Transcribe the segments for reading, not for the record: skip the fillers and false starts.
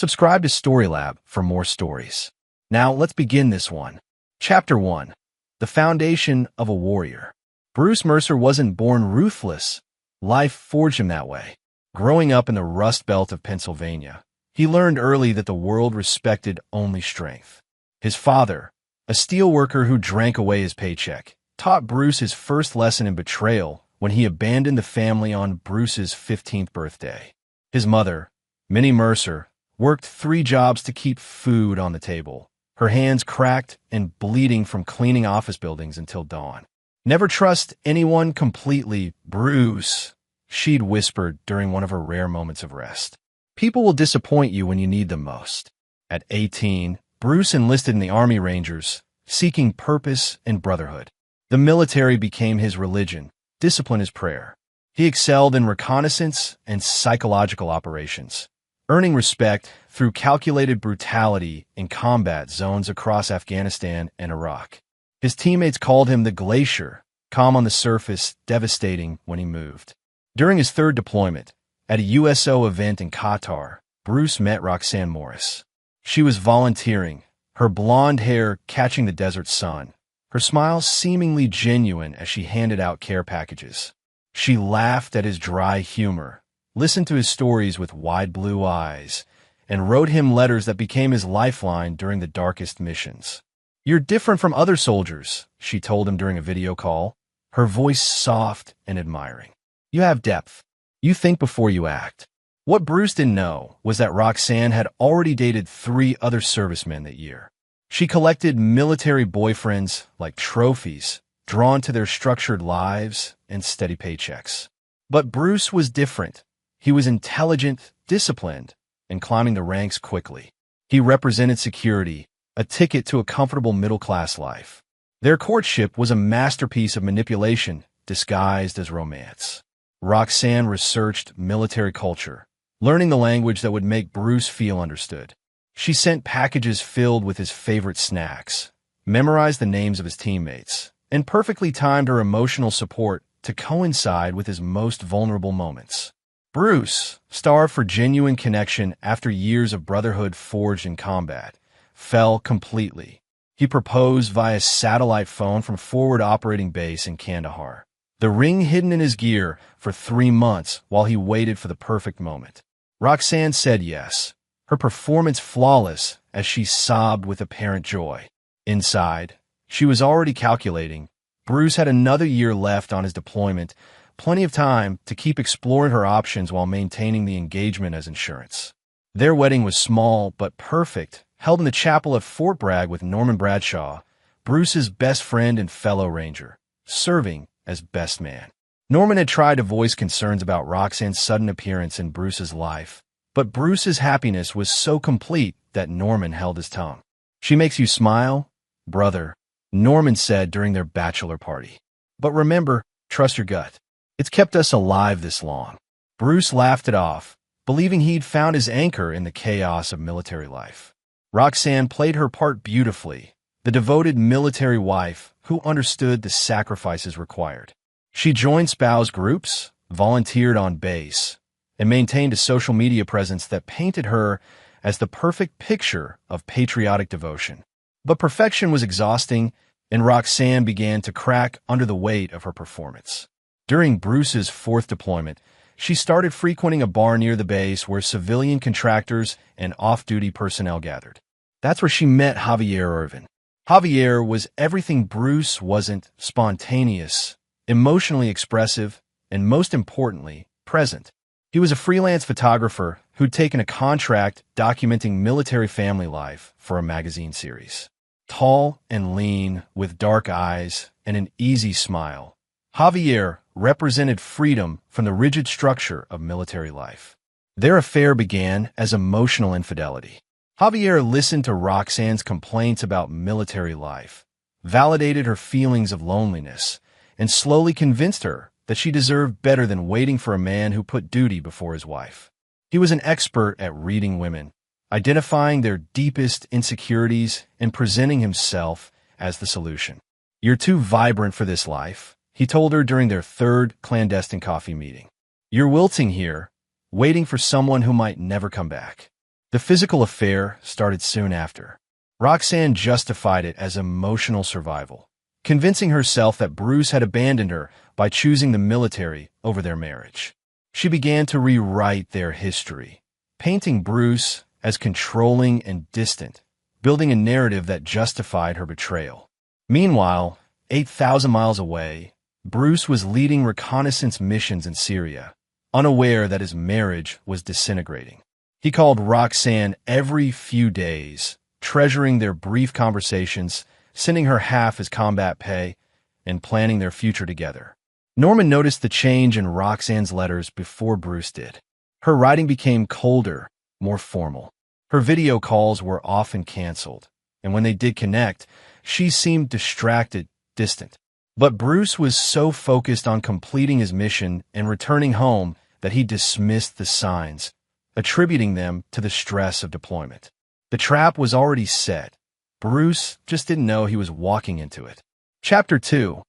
Subscribe to Storylab for more stories. Now, let's begin this one. Chapter 1. The Foundation of a Warrior. Bruce Mercer wasn't born ruthless. Life forged him that way. Growing up in the Rust Belt of Pennsylvania, he learned early that the world respected only strength. His father, a steelworker who drank away his paycheck, taught Bruce his first lesson in betrayal when he abandoned the family on Bruce's 15th birthday. His mother, Minnie Mercer, worked 3 jobs to keep food on the table, her hands cracked and bleeding from cleaning office buildings until dawn. "Never trust anyone completely, Bruce," she'd whispered during one of her rare moments of rest. "People will disappoint you when you need them most." At 18, Bruce enlisted in the Army Rangers, seeking purpose and brotherhood. The military became his religion, discipline his prayer. He excelled in reconnaissance and psychological operations, earning respect through calculated brutality in combat zones across Afghanistan and Iraq. His teammates called him the Glacier, calm on the surface, devastating when he moved. During his 3rd deployment, at a USO event in Qatar, Bruce met Roxanne Morris. She was volunteering, her blonde hair catching the desert sun, her smile seemingly genuine as she handed out care packages. She laughed at his dry humor, listened to his stories with wide blue eyes, and wrote him letters that became his lifeline during the darkest missions. "You're different from other soldiers," she told him during a video call, her voice soft and admiring. "You have depth. You think before you act." What Bruce didn't know was that Roxanne had already dated 3 other servicemen that year. She collected military boyfriends like trophies, drawn to their structured lives and steady paychecks. But Bruce was different. He was intelligent, disciplined, and climbing the ranks quickly. He represented security, a ticket to a comfortable middle-class life. Their courtship was a masterpiece of manipulation disguised as romance. Roxanne researched military culture, learning the language that would make Bruce feel understood. She sent packages filled with his favorite snacks, memorized the names of his teammates, and perfectly timed her emotional support to coincide with his most vulnerable moments. Bruce, starved for genuine connection after years of brotherhood forged in combat, fell completely. He proposed via satellite phone from forward operating base in Kandahar, the ring hidden in his gear for 3 months while he waited for the perfect moment. Roxanne said yes, her performance flawless as she sobbed with apparent joy. Inside, she was already calculating. Bruce had another year left on his deployment, plenty of time to keep exploring her options while maintaining the engagement as insurance. Their wedding was small but perfect, held in the chapel at Fort Bragg with Norman Bradshaw, Bruce's best friend and fellow Ranger, serving as best man. Norman had tried to voice concerns about Roxanne's sudden appearance in Bruce's life, but Bruce's happiness was so complete that Norman held his tongue. "She makes you smile, brother," Norman said during their bachelor party. "But remember, trust your gut. It's kept us alive this long." Bruce laughed it off, believing he'd found his anchor in the chaos of military life. Roxanne played her part beautifully, the devoted military wife who understood the sacrifices required. She joined spouse groups, volunteered on base, and maintained a social media presence that painted her as the perfect picture of patriotic devotion. But perfection was exhausting, and Roxanne began to crack under the weight of her performance. During Bruce's 4th deployment, she started frequenting a bar near the base where civilian contractors and off-duty personnel gathered. That's where she met Javier Irvin. Javier was everything Bruce wasn't: spontaneous, emotionally expressive, and most importantly, present. He was a freelance photographer who'd taken a contract documenting military family life for a magazine series. Tall and lean, with dark eyes and an easy smile, Javier represented freedom from the rigid structure of military life. Their affair began as emotional infidelity. Javier listened to Roxanne's complaints about military life, validated her feelings of loneliness, and slowly convinced her that she deserved better than waiting for a man who put duty before his wife. He was an expert at reading women, identifying their deepest insecurities and presenting himself as the solution. "You're too vibrant for this life," he told her during their 3rd clandestine coffee meeting. "You're wilting here, waiting for someone who might never come back." The physical affair started soon after. Roxanne justified it as emotional survival, convincing herself that Bruce had abandoned her by choosing the military over their marriage. She began to rewrite their history, painting Bruce as controlling and distant, building a narrative that justified her betrayal. Meanwhile, 8,000 miles away, Bruce was leading reconnaissance missions in Syria, unaware that his marriage was disintegrating. He called Roxanne every few days, treasuring their brief conversations, sending her half his combat pay, and planning their future together. Norman noticed the change in Roxanne's letters before Bruce did. Her writing became colder, more formal. Her video calls were often canceled, and when they did connect, she seemed distracted, distant. But Bruce was so focused on completing his mission and returning home that he dismissed the signs, attributing them to the stress of deployment. The trap was already set. Bruce just didn't know he was walking into it. Chapter 2.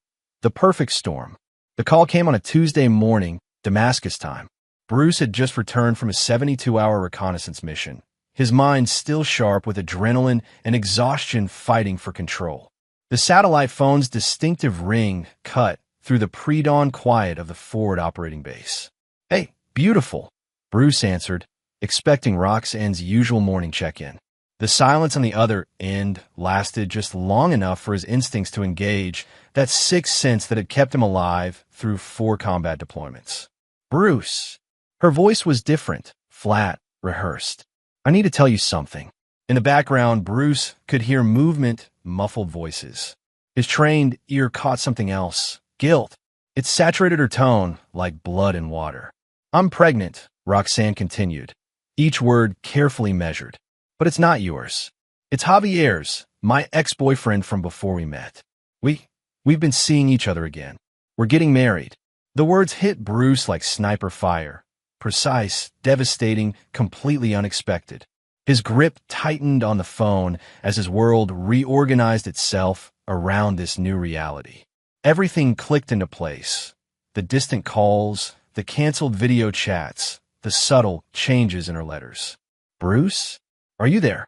The Perfect Storm. The call came on a Tuesday morning, Damascus time. Bruce had just returned from a 72-hour reconnaissance mission, his mind still sharp with adrenaline and exhaustion fighting for control. The satellite phone's distinctive ring cut through the pre-dawn quiet of the forward operating base. "Hey, beautiful," Bruce answered, expecting Roxanne's usual morning check-in. The silence on the other end lasted just long enough for his instincts to engage, that sixth sense that had kept him alive through 4 combat deployments. "Bruce." Her voice was different, flat, rehearsed. "I need to tell you something." In the background, Bruce could hear movement, muffled voices. His trained ear caught something else, guilt. It saturated her tone like blood in water. "I'm pregnant," Roxanne continued, each word carefully measured. "But it's not yours. It's Javier's, my ex-boyfriend from before we met. We've been seeing each other again. We're getting married." The words hit Bruce like sniper fire. Precise, devastating, completely unexpected. His grip tightened on the phone as his world reorganized itself around this new reality. Everything clicked into place. The distant calls, the canceled video chats, the subtle changes in her letters. "Bruce? Are you there?"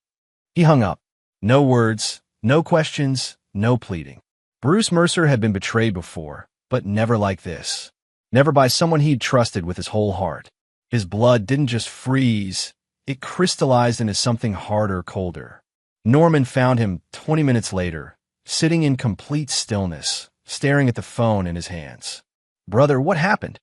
He hung up. No words, no questions, no pleading. Bruce Mercer had been betrayed before, but never like this. Never by someone he'd trusted with his whole heart. His blood didn't just freeze, it crystallized into something harder, colder. Norman found him 20 minutes later, sitting in complete stillness, staring at the phone in his hands. "Brother, what happened?"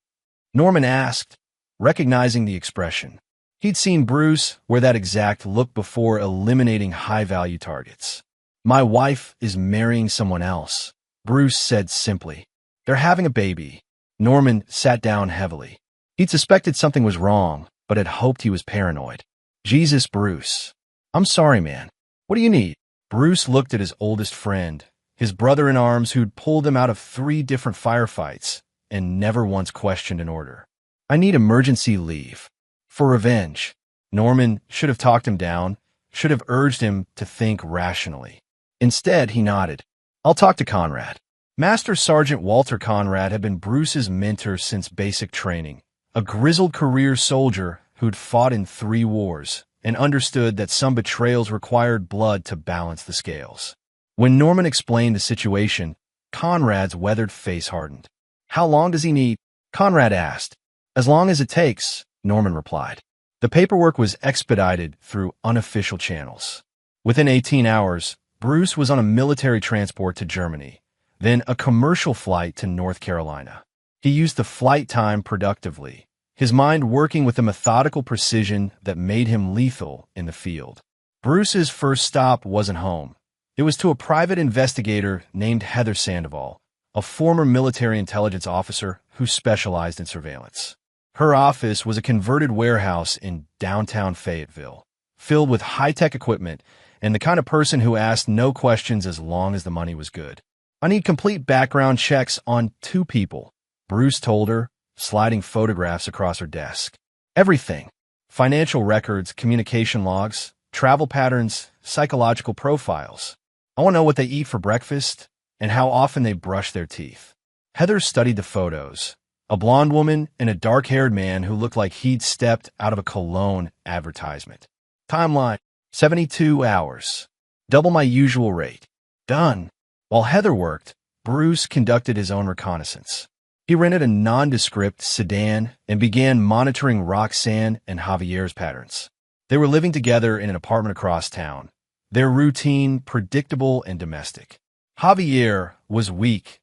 Norman asked, recognizing the expression. He'd seen Bruce wear that exact look before eliminating high-value targets. "My wife is marrying someone else," Bruce said simply. "They're having a baby." Norman sat down heavily. He'd suspected something was wrong, but had hoped he was paranoid. "Jesus, Bruce. I'm sorry, man. What do you need?" Bruce looked at his oldest friend, his brother-in-arms who'd pulled him out of 3 different firefights and never once questioned an order. "I need emergency leave. For revenge." Norman should have talked him down, should have urged him to think rationally. Instead, he nodded. "I'll talk to Conrad." Master Sergeant Walter Conrad had been Bruce's mentor since basic training, a grizzled career soldier who'd fought in 3 wars and understood that some betrayals required blood to balance the scales. When Norman explained the situation, Conrad's weathered face hardened. "How long does he need?" Conrad asked. "As long as it takes," Norman replied. The paperwork was expedited through unofficial channels. Within 18 hours, Bruce was on a military transport to Germany, then a commercial flight to North Carolina. He used the flight time productively, his mind working with a methodical precision that made him lethal in the field. Bruce's first stop wasn't home. It was to a private investigator named Heather Sandoval, a former military intelligence officer who specialized in surveillance. Her office was a converted warehouse in downtown Fayetteville, filled with high-tech equipment and the kind of person who asked no questions as long as the money was good. "I need complete background checks on 2 people," Bruce told her, sliding photographs across her desk. "Everything. Financial records, communication logs, travel patterns, psychological profiles. I want to know what they eat for breakfast and how often they brush their teeth." Heather studied the photos. A blonde woman and a dark-haired man who looked like he'd stepped out of a cologne advertisement. Timeline: 72 hours. Double my usual rate. Done. While Heather worked, Bruce conducted his own reconnaissance. He rented a nondescript sedan and began monitoring Roxanne and Javier's patterns. They were living together in an apartment across town. Their routine, predictable and domestic. Javier was weak.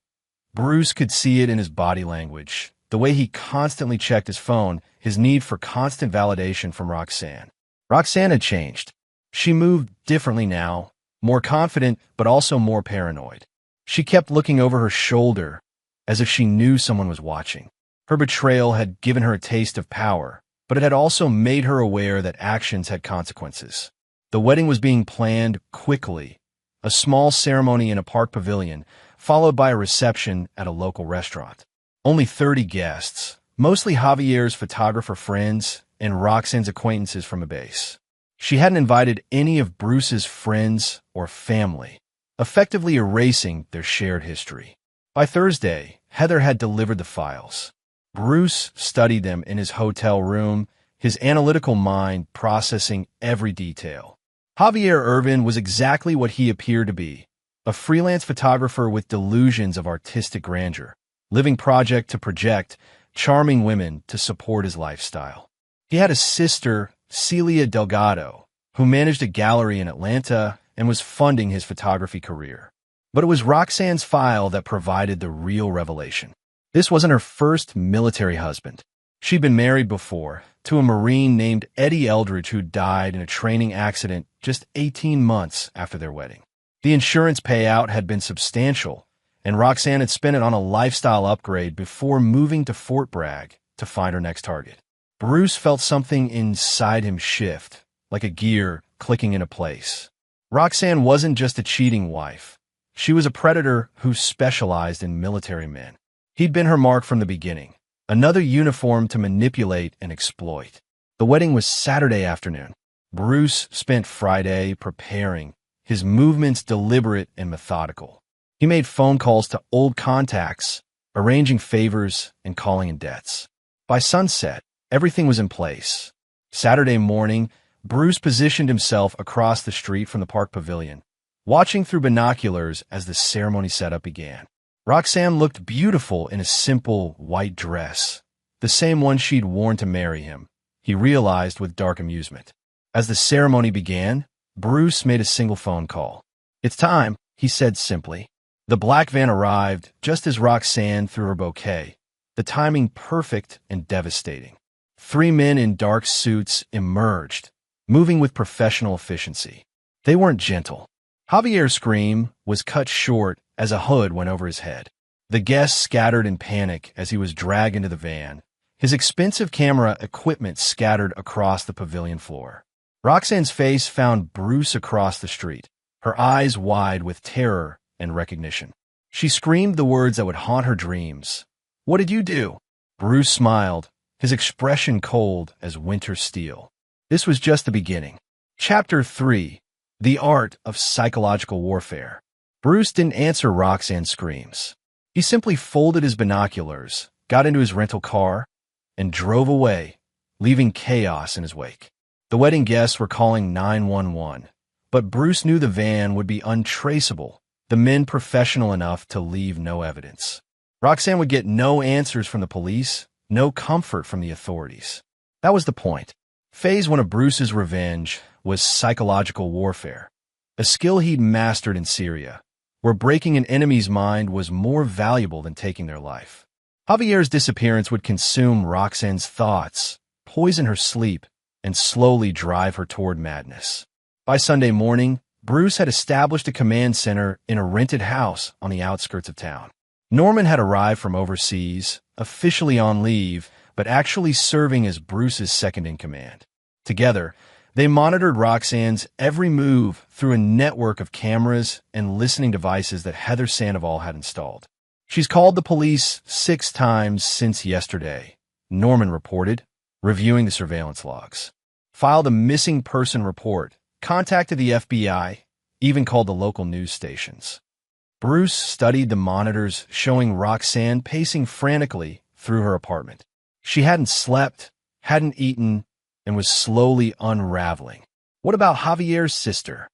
Bruce could see it in his body language, the way he constantly checked his phone, his need for constant validation from Roxanne. Roxanne had changed. She moved differently now, more confident but also more paranoid. She kept looking over her shoulder, as if she knew someone was watching. Her betrayal had given her a taste of power, but it had also made her aware that actions had consequences. The wedding was being planned quickly, a small ceremony in a park pavilion, followed by a reception at a local restaurant. Only 30 guests, mostly Javier's photographer friends and Roxanne's acquaintances from a base. She hadn't invited any of Bruce's friends or family, effectively erasing their shared history. By Thursday, Heather had delivered the files. Bruce studied them in his hotel room, his analytical mind processing every detail. Javier Irvin was exactly what he appeared to be, a freelance photographer with delusions of artistic grandeur, living project to project, charming women to support his lifestyle. He had a sister, Celia Delgado, who managed a gallery in Atlanta and was funding his photography career. But it was Roxanne's file that provided the real revelation. This wasn't her first military husband. She'd been married before, to a Marine named Eddie Eldridge who died in a training accident just 18 months after their wedding. The insurance payout had been substantial, and Roxanne had spent it on a lifestyle upgrade before moving to Fort Bragg to find her next target. Bruce felt something inside him shift, like a gear clicking into place. Roxanne wasn't just a cheating wife. She was a predator who specialized in military men. He'd been her mark from the beginning, another uniform to manipulate and exploit. The wedding was Saturday afternoon. Bruce spent Friday preparing, his movements deliberate and methodical. He made phone calls to old contacts, arranging favors and calling in debts. By sunset, everything was in place. Saturday morning, Bruce positioned himself across the street from the park pavilion, watching through binoculars as the ceremony setup began. Roxanne looked beautiful in a simple white dress, the same one she'd worn to marry him, he realized with dark amusement. As the ceremony began, Bruce made a single phone call. "It's time," he said simply. The black van arrived just as Roxanne threw her bouquet, the timing perfect and devastating. 3 men in dark suits emerged, moving with professional efficiency. They weren't gentle. Javier's scream was cut short as a hood went over his head. The guests scattered in panic as he was dragged into the van, his expensive camera equipment scattered across the pavilion floor. Roxanne's face found Bruce across the street, her eyes wide with terror and recognition. She screamed the words that would haunt her dreams. "What did you do?" Bruce smiled, his expression cold as winter steel. This was just the beginning. Chapter 3: The Art of Psychological Warfare. Bruce didn't answer Roxanne's screams. He simply folded his binoculars, got into his rental car, and drove away, leaving chaos in his wake. The wedding guests were calling 911, but Bruce knew the van would be untraceable, the men professional enough to leave no evidence. Roxanne would get no answers from the police, no comfort from the authorities. That was the point. Phase 1 of Bruce's revenge was psychological warfare, a skill he'd mastered in Syria, where breaking an enemy's mind was more valuable than taking their life. Javier's disappearance would consume Roxanne's thoughts, poison her sleep, and slowly drive her toward madness. By Sunday morning, Bruce had established a command center in a rented house on the outskirts of town. Norman had arrived from overseas, officially on leave, but actually serving as Bruce's second-in-command. Together, they monitored Roxanne's every move through a network of cameras and listening devices that Heather Sandoval had installed. "She's called the police 6 times since yesterday," Norman reported, reviewing the surveillance logs. Filed a missing person report, contacted the FBI, even called the local news stations. Bruce studied the monitors showing Roxanne pacing frantically through her apartment. She hadn't slept, hadn't eaten, and was slowly unraveling. What about Javier's sister?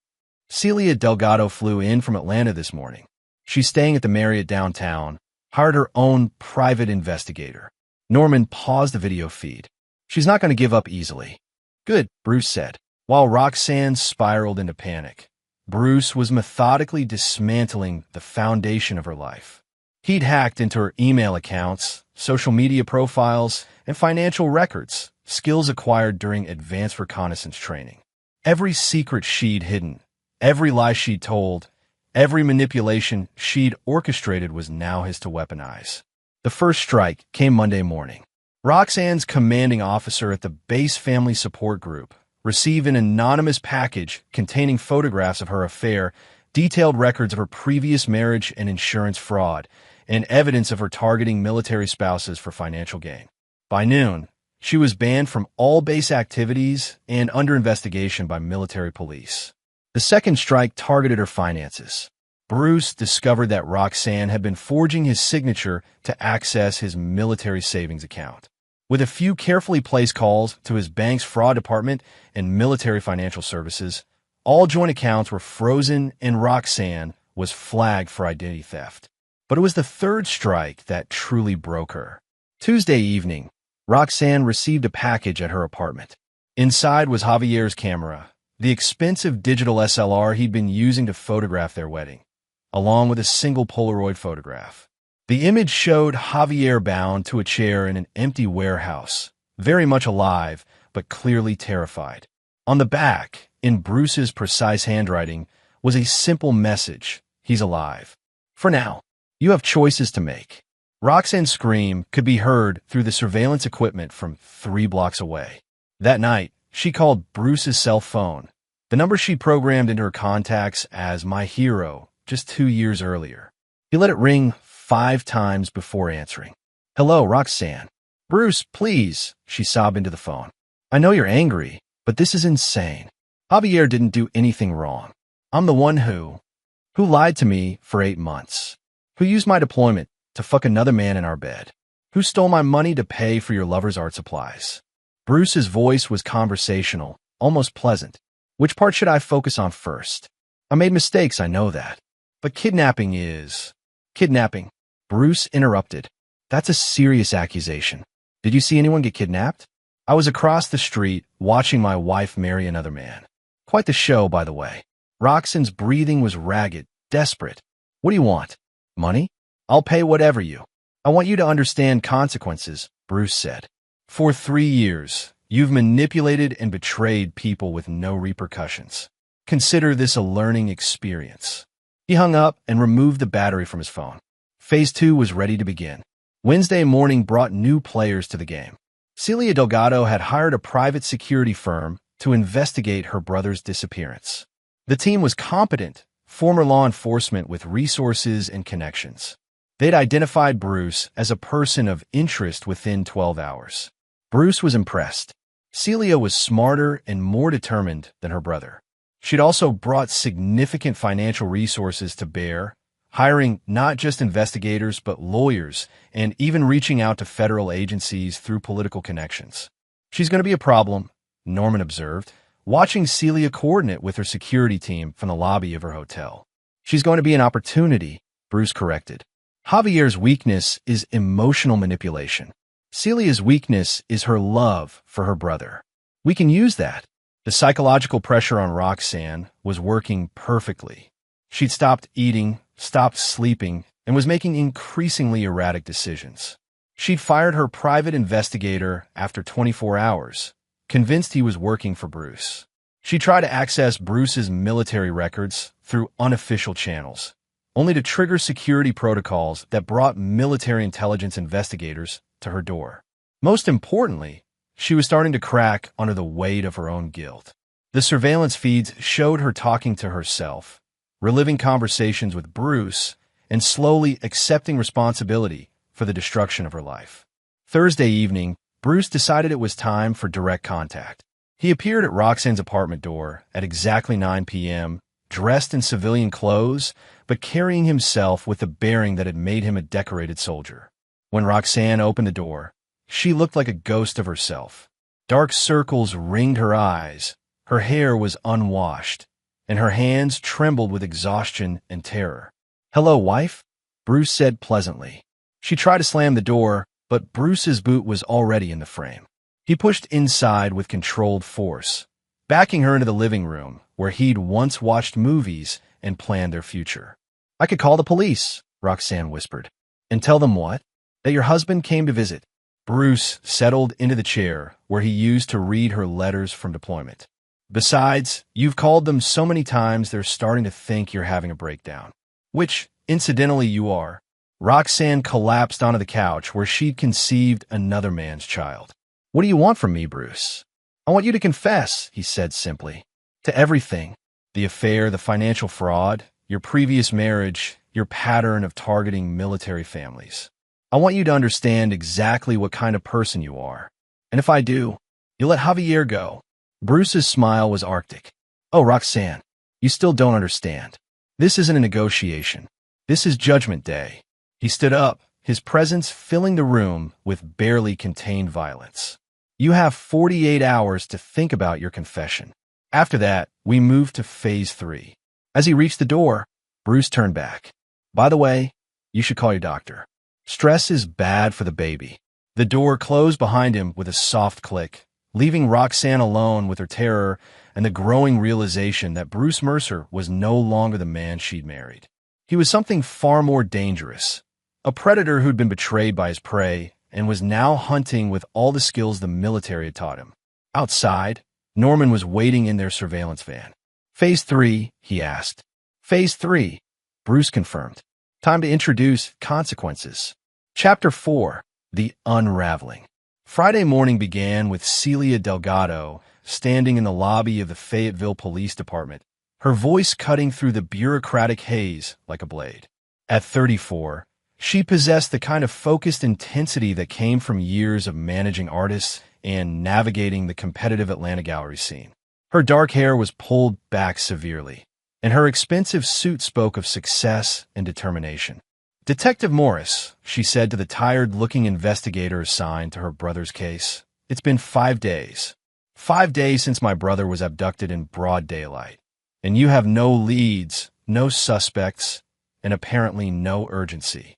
Celia Delgado flew in from Atlanta this morning. She's staying at the Marriott downtown, hired her own private investigator. Norman paused the video feed. She's not going to give up easily. Good, Bruce said, while Roxanne spiraled into panic. Bruce was methodically dismantling the foundation of her life. He'd hacked into her email accounts, social media profiles, and financial records, skills acquired during advanced reconnaissance training. Every secret she'd hidden, every lie she'd told, every manipulation she'd orchestrated was now his to weaponize. The first strike came Monday morning. Roxanne's commanding officer at the base family support group received an anonymous package containing photographs of her affair, detailed records of her previous marriage and insurance fraud, and evidence of her targeting military spouses for financial gain. By noon, she was banned from all base activities and under investigation by military police. The second strike targeted her finances. Bruce discovered that Roxanne had been forging his signature to access his military savings account. With a few carefully placed calls to his bank's fraud department and military financial services, all joint accounts were frozen and Roxanne was flagged for identity theft. But it was the third strike that truly broke her. Tuesday evening, Roxanne received a package at her apartment. Inside was Javier's camera, the expensive digital SLR he'd been using to photograph their wedding, along with a single Polaroid photograph. The image showed Javier bound to a chair in an empty warehouse, very much alive, but clearly terrified. On the back, in Bruce's precise handwriting, was a simple message: he's alive. For now, you have choices to make. Roxanne's scream could be heard through the surveillance equipment from 3 blocks away. That night, she called Bruce's cell phone, the number she programmed into her contacts as My Hero just 2 years earlier. He let it ring 5 times before answering. Hello, Roxanne. Bruce, please, she sobbed into the phone. I know you're angry, but this is insane. Javier didn't do anything wrong. I'm the one who lied to me for 8 months, who used my deployment to fuck another man in our bed, who stole my money to pay for your lover's art supplies. Bruce's voice was conversational, almost pleasant. Which part should I focus on first? I made mistakes, I know that. But kidnapping is... Kidnapping. Bruce interrupted. That's a serious accusation. Did you see anyone get kidnapped? I was across the street watching my wife marry another man. Quite the show, by the way. Roxanne's breathing was ragged, desperate. What do you want? Money? I'll pay whatever you. I want you to understand consequences, Bruce said. For 3 years, you've manipulated and betrayed people with no repercussions. Consider this a learning experience. He hung up and removed the battery from his phone. Phase 2 was ready to begin. Wednesday morning brought new players to the game. Celia Delgado had hired a private security firm to investigate her brother's disappearance. The team was competent, former law enforcement with resources and connections. They'd identified Bruce as a person of interest within 12 hours. Bruce was impressed. Celia was smarter and more determined than her brother. She'd also brought significant financial resources to bear, hiring not just investigators but lawyers, and even reaching out to federal agencies through political connections. She's going to be a problem, Norman observed, watching Celia coordinate with her security team from the lobby of her hotel. She's going to be an opportunity, Bruce corrected. Javier's weakness is emotional manipulation. Celia's weakness is her love for her brother. We can use that. The psychological pressure on Roxanne was working perfectly. She'd stopped eating, stopped sleeping, and was making increasingly erratic decisions. She'd fired her private investigator after 24 hours, convinced he was working for Bruce. She tried to access Bruce's military records through unofficial channels, only to trigger security protocols that brought military intelligence investigators to her door. Most importantly, she was starting to crack under the weight of her own guilt. The surveillance feeds showed her talking to herself, reliving conversations with Bruce, and slowly accepting responsibility for the destruction of her life. Thursday evening, Bruce decided it was time for direct contact. He appeared at Roxanne's apartment door at exactly 9 p.m., dressed in civilian clothes, but carrying himself with the bearing that had made him a decorated soldier. When Roxanne opened the door, she looked like a ghost of herself. Dark circles ringed her eyes, Her hair was unwashed, and her hands trembled with exhaustion and terror. "Hello, wife," Bruce said pleasantly. She tried to slam the door, but Bruce's boot was already in the frame. He pushed inside with controlled force, backing her into the living room, where he'd once watched movies and planned their future. "I could call the police," Roxanne whispered. "And tell them what?" "That your husband came to visit." Bruce settled into the chair where he used to read her letters from deployment. "Besides, you've called them so many times they're starting to think you're having a breakdown." "Which, incidentally, you are." Roxanne collapsed onto the couch where she'd conceived another man's child. "What do you want from me, Bruce?" "I want you to confess," he said simply. "To everything. The affair, the financial fraud, your previous marriage, your pattern of targeting military families. I want you to understand exactly what kind of person you are. And if I do, you'll let Javier go." Bruce's smile was arctic. "Oh, Roxanne, you still don't understand. This isn't a negotiation. This is Judgment Day." He stood up, his presence filling the room with barely contained violence. "You have 48 hours to think about your confession. After that, we move to Phase 3. As he reached the door, Bruce turned back. "By the way, you should call your doctor. Stress is bad for the baby." The door closed behind him with a soft click, leaving Roxanne alone with her terror and the growing realization that Bruce Mercer was no longer the man she'd married. He was something far more dangerous, a predator who'd been betrayed by his prey and was now hunting with all the skills the military had taught him. Outside, Norman was waiting in their surveillance van. "Phase 3, he asked. "Phase 3, Bruce confirmed. "Time to introduce consequences." Chapter 4, The Unraveling. Friday morning began with Celia Delgado standing in the lobby of the Fayetteville Police Department, her voice cutting through the bureaucratic haze like a blade. At 34, she possessed the kind of focused intensity that came from years of managing artists and navigating the competitive Atlanta gallery scene. Her dark hair was pulled back severely, and her expensive suit spoke of success and determination. "Detective Morris," she said to the tired-looking investigator assigned to her brother's case, "it's been 5 days. 5 days since my brother was abducted in broad daylight. And you have no leads, no suspects, and apparently no urgency."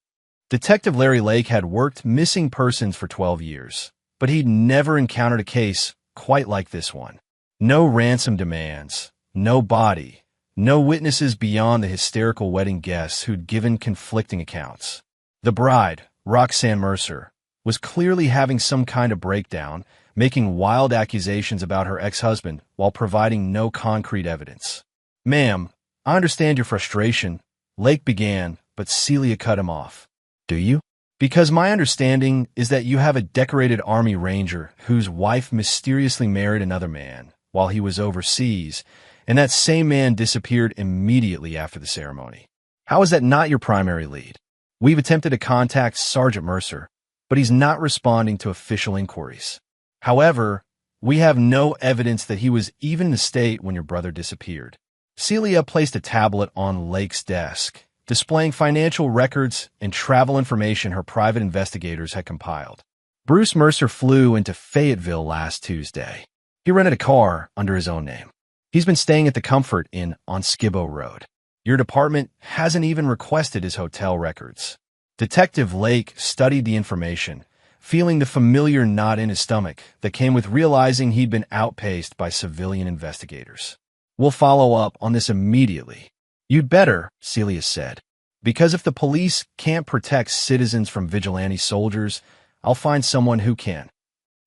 Detective Larry Lake had worked missing persons for 12 years, but he'd never encountered a case quite like this one. No ransom demands, no body, no witnesses beyond the hysterical wedding guests who'd given conflicting accounts. The bride, Roxanne Mercer, was clearly having some kind of breakdown, making wild accusations about her ex-husband while providing no concrete evidence. "Ma'am, I understand your frustration," Lake began, but Celia cut him off. "Do you?" "Because my understanding is that you have a decorated Army Ranger whose wife mysteriously married another man while he was overseas, and that same man disappeared immediately after the ceremony. How is that not your primary lead? We've attempted to contact Sergeant Mercer, but he's not responding to official inquiries. However, we have no evidence that he was even in the state when your brother disappeared." Celia placed a tablet on Lake's desk, displaying financial records and travel information her private investigators had compiled. "Bruce Mercer flew into Fayetteville last Tuesday. He rented a car under his own name. He's been staying at the Comfort Inn on Skibbo Road. Your department hasn't even requested his hotel records." Detective Lake studied the information, feeling the familiar knot in his stomach that came with realizing he'd been outpaced by civilian investigators. "We'll follow up on this immediately." "You'd better," Celia said, "because if the police can't protect citizens from vigilante soldiers, I'll find someone who can."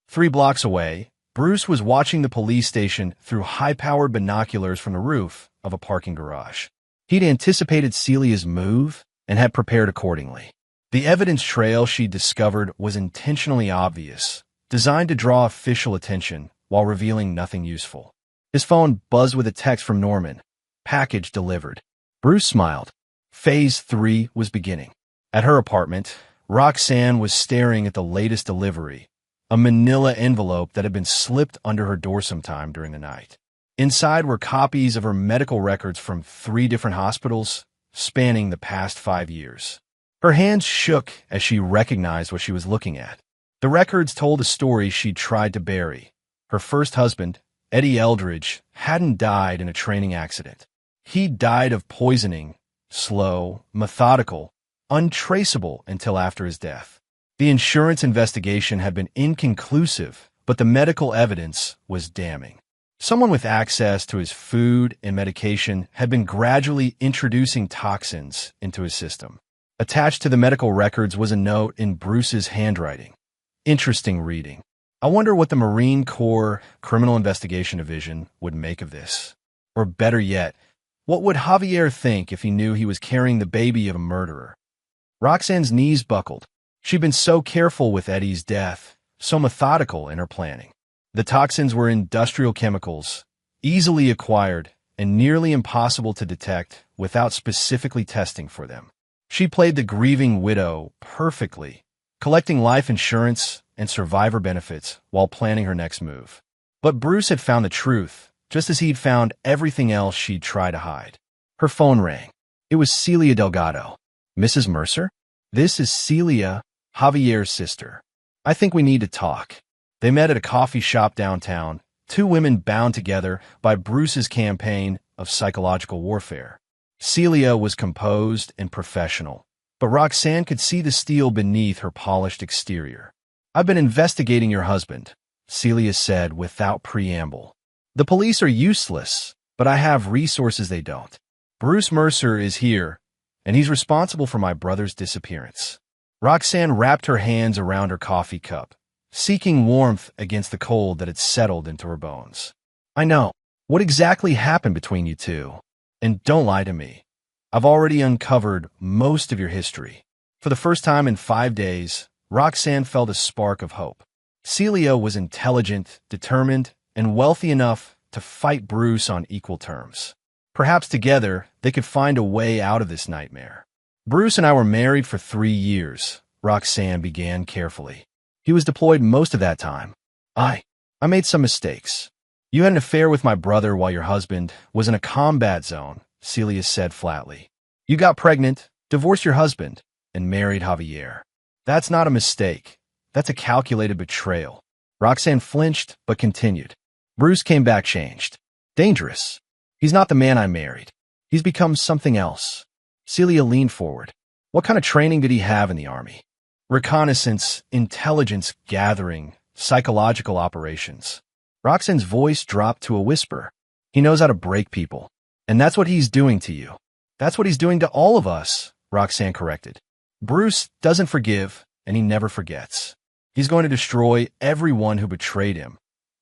3 blocks away, Bruce was watching the police station through high-powered binoculars from the roof of a parking garage. He'd anticipated Celia's move and had prepared accordingly. The evidence trail she'd discovered was intentionally obvious, designed to draw official attention while revealing nothing useful. His phone buzzed with a text from Norman. "Package delivered." Bruce smiled. Phase 3 was beginning. At her apartment, Roxanne was staring at the latest delivery, a manila envelope that had been slipped under her door sometime during the night. Inside were copies of her medical records from 3 different hospitals, spanning the past 5 years. Her hands shook as she recognized what she was looking at. The records told a story she'd tried to bury. Her first husband, Eddie Eldridge hadn't died in a training accident. He died of poisoning, slow, methodical, untraceable until after his death. The insurance investigation had been inconclusive, but the medical evidence was damning. Someone with access to his food and medication had been gradually introducing toxins into his system. Attached to the medical records was a note in Bruce's handwriting. Interesting reading. I wonder what the Marine Corps Criminal Investigation Division would make of this. Or better yet, what would Javier think if he knew he was carrying the baby of a murderer? Roxanne's knees buckled. She'd been so careful with Eddie's death, so methodical in her planning. The toxins were industrial chemicals, easily acquired and nearly impossible to detect without specifically testing for them. She played the grieving widow perfectly, collecting life insurance and survivor benefits while planning her next move. But Bruce had found the truth, just as he'd found everything else she'd tried to hide. Her phone rang. It was Celia Delgado. Mrs. Mercer? This is Celia, Javier's sister. I think we need to talk. They met at a coffee shop downtown, two women bound together by Bruce's campaign of psychological warfare. Celia was composed and professional, but Roxanne could see the steel beneath her polished exterior. I've been investigating your husband, Celia said without preamble. The police are useless, but I have resources they don't. Bruce Mercer is here, and he's responsible for my brother's disappearance. Roxanne wrapped her hands around her coffee cup, seeking warmth against the cold that had settled into her bones. I know. What exactly happened between you two? And don't lie to me. I've already uncovered most of your history. For the first time in 5 days, Roxanne felt a spark of hope. Celia was intelligent, determined, and wealthy enough to fight Bruce on equal terms. Perhaps together, they could find a way out of this nightmare. Bruce and I were married for 3 years, Roxanne began carefully. He was deployed most of that time. I made some mistakes. You had an affair with my brother while your husband was in a combat zone, Celia said flatly. You got pregnant, divorced your husband, and married Javier. That's not a mistake. That's a calculated betrayal. Roxanne flinched, but continued. Bruce came back changed. Dangerous. He's not the man I married. He's become something else. Celia leaned forward. What kind of training did he have in the Army? Reconnaissance, intelligence gathering, psychological operations. Roxanne's voice dropped to a whisper. He knows how to break people. And that's what he's doing to you. That's what he's doing to all of us, Roxanne corrected. Bruce doesn't forgive, and he never forgets. He's going to destroy everyone who betrayed him,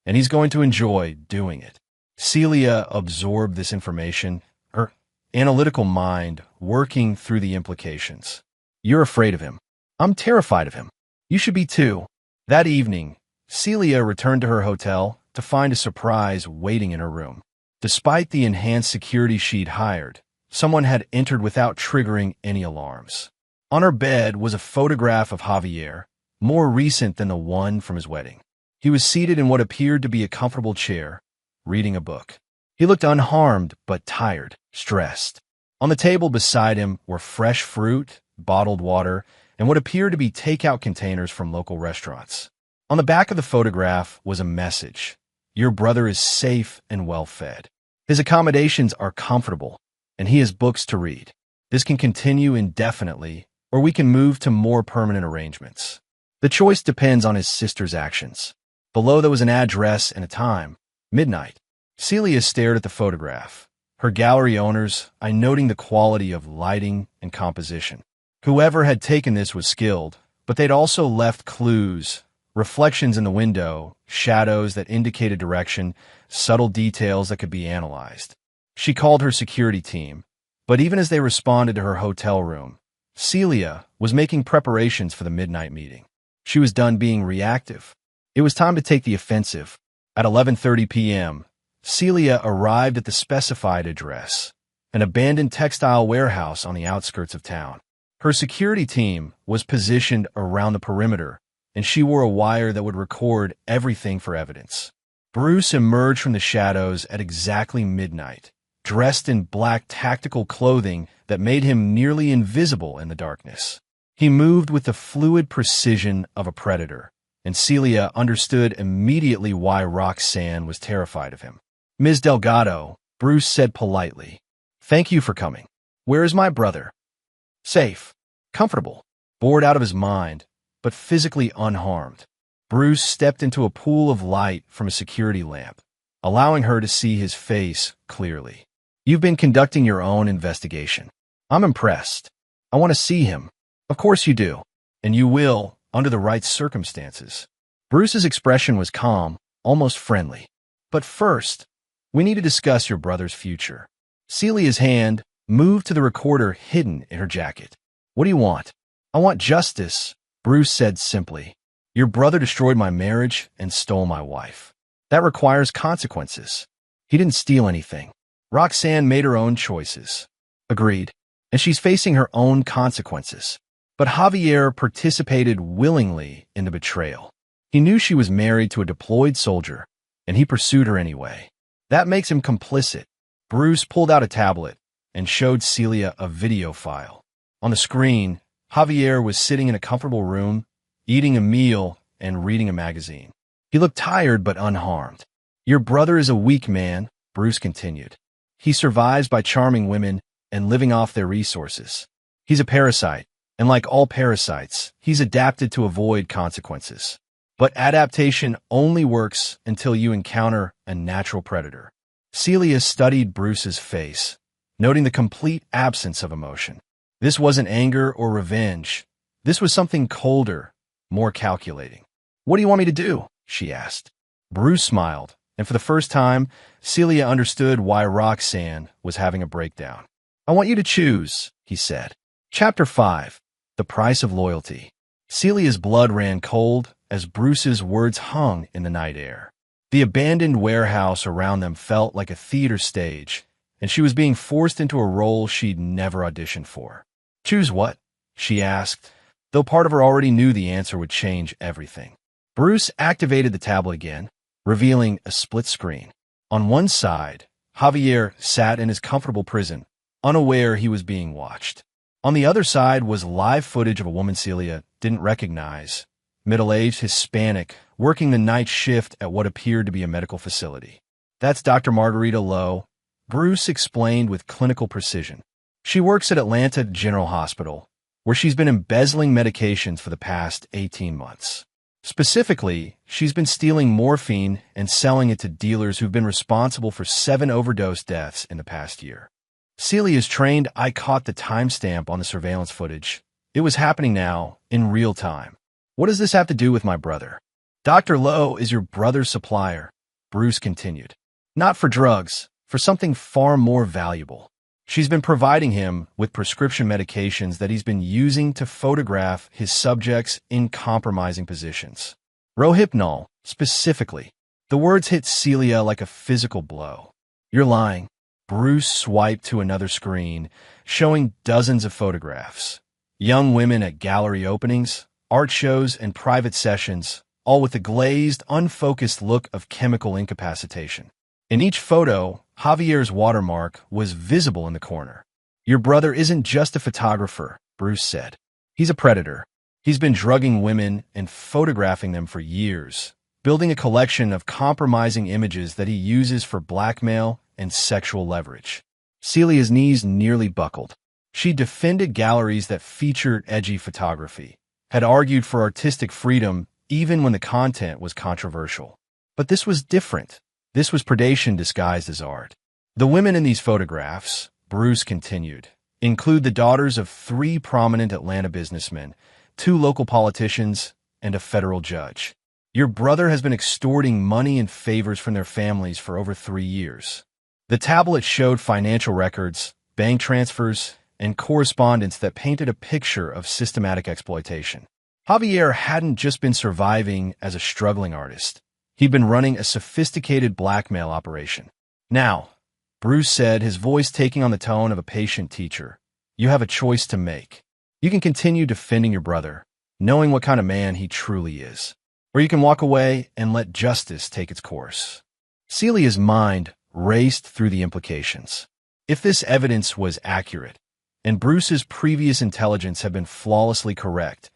and he's going to enjoy doing it. Celia absorbed this information, her analytical mind working through the implications. You're afraid of him. I'm terrified of him. You should be too. That evening, Celia returned to her hotel to find a surprise waiting in her room. Despite the enhanced security she'd hired, someone had entered without triggering any alarms. On her bed was a photograph of Javier, more recent than the one from his wedding. He was seated in what appeared to be a comfortable chair, reading a book. He looked unharmed but tired, stressed. On the table beside him were fresh fruit, bottled water, and what appeared to be takeout containers from local restaurants. On the back of the photograph was a message. Your brother is safe and well-fed. His accommodations are comfortable, and he has books to read. This can continue indefinitely, or we can move to more permanent arrangements. The choice depends on his sister's actions. Below there was an address and a time, midnight. Celia stared at the photograph, her gallery owners noting the quality of lighting and composition. Whoever had taken this was skilled, but they'd also left clues, reflections in the window, shadows that indicated direction, subtle details that could be analyzed. She called her security team, but even as they responded to her hotel room, Celia was making preparations for the midnight meeting. She was done being reactive. It was time to take the offensive. At 11:30 p.m., Celia arrived at the specified address, an abandoned textile warehouse on the outskirts of town. Her security team was positioned around the perimeter, and she wore a wire that would record everything for evidence. Bruce emerged from the shadows at exactly midnight, dressed in black tactical clothing that made him nearly invisible in the darkness. He moved with the fluid precision of a predator, and Celia understood immediately why Roxanne was terrified of him. "Ms. Delgado," Bruce said politely, "thank you for coming. Where is my brother?" "Safe, comfortable, bored out of his mind, but physically unharmed." Bruce stepped into a pool of light from a security lamp, allowing her to see his face clearly. "You've been conducting your own investigation. I'm impressed. I want to see him." "Of course you do. And you will, under the right circumstances." Bruce's expression was calm, almost friendly. "But first, we need to discuss your brother's future." Celia's hand moved to the recorder hidden in her jacket. "What do you want?" "I want justice," Bruce said simply. "Your brother destroyed my marriage and stole my wife. That requires consequences." "He didn't steal anything. Roxanne made her own choices." "Agreed. And she's facing her own consequences." But Javier participated willingly in the betrayal. He knew she was married to a deployed soldier, and he pursued her anyway. That makes him complicit. Bruce pulled out a tablet and showed Celia a video file. On the screen, Javier was sitting in a comfortable room, eating a meal and reading a magazine. He looked tired but unharmed. "Your brother is a weak man," Bruce continued. "He survives by charming women and living off their resources. He's a parasite, and like all parasites, he's adapted to avoid consequences. But adaptation only works until you encounter a natural predator." Celia studied Bruce's face, noting the complete absence of emotion. This wasn't anger or revenge. This was something colder, more calculating. "What do you want me to do?" she asked. Bruce smiled, and for the first time, Celia understood why Roxanne was having a breakdown. "I want you to choose," he said. Chapter 5. The Price of Loyalty. Celia's blood ran cold as Bruce's words hung in the night air. The abandoned warehouse around them felt like a theater stage, and she was being forced into a role she'd never auditioned for. "Choose what?" she asked, though part of her already knew the answer would change everything. Bruce activated the tablet again, revealing a split screen. On one side, Javier sat in his comfortable prison, unaware he was being watched. On the other side was live footage of a woman Celia didn't recognize, middle-aged, Hispanic, working the night shift at what appeared to be a medical facility. "That's Dr. Margarita Lowe," Bruce explained with clinical precision. "She works at Atlanta General Hospital, where she's been embezzling medications for the past 18 months. Specifically, she's been stealing morphine and selling it to dealers who've been responsible for 7 overdose deaths in the past year." Celia's trained eye caught the timestamp on the surveillance footage. It was happening now, in real time. "What does this have to do with my brother?" "Dr. Lowe is your brother's supplier," Bruce continued. "Not for drugs, for something far more valuable. She's been providing him with prescription medications that he's been using to photograph his subjects in compromising positions. Rohypnol, specifically." The words hit Celia like a physical blow. "You're lying." Bruce swiped to another screen, showing dozens of photographs. Young women at gallery openings, art shows, and private sessions, all with the glazed, unfocused look of chemical incapacitation. In each photo, Javier's watermark was visible in the corner. "Your brother isn't just a photographer," Bruce said. "He's a predator. He's been drugging women and photographing them for years, building a collection of compromising images that he uses for blackmail and sexual leverage." Celia's knees nearly buckled. She defended galleries that featured edgy photography, had argued for artistic freedom even when the content was controversial. But this was different. This was predation disguised as art. "The women in these photographs," Bruce continued, "include the daughters of 3 prominent Atlanta businessmen, 2 local politicians, and a federal judge. Your brother has been extorting money and favors from their families for over 3 years." The tablet showed financial records, bank transfers, and correspondence that painted a picture of systematic exploitation. Javier hadn't just been surviving as a struggling artist. He'd been running a sophisticated blackmail operation. "Now," Bruce said, his voice taking on the tone of a patient teacher, "you have a choice to make. You can continue defending your brother, knowing what kind of man he truly is. Or you can walk away and let justice take its course." Celia's mind raced through the implications. If this evidence was accurate, and Bruce's previous intelligence had been flawlessly correct,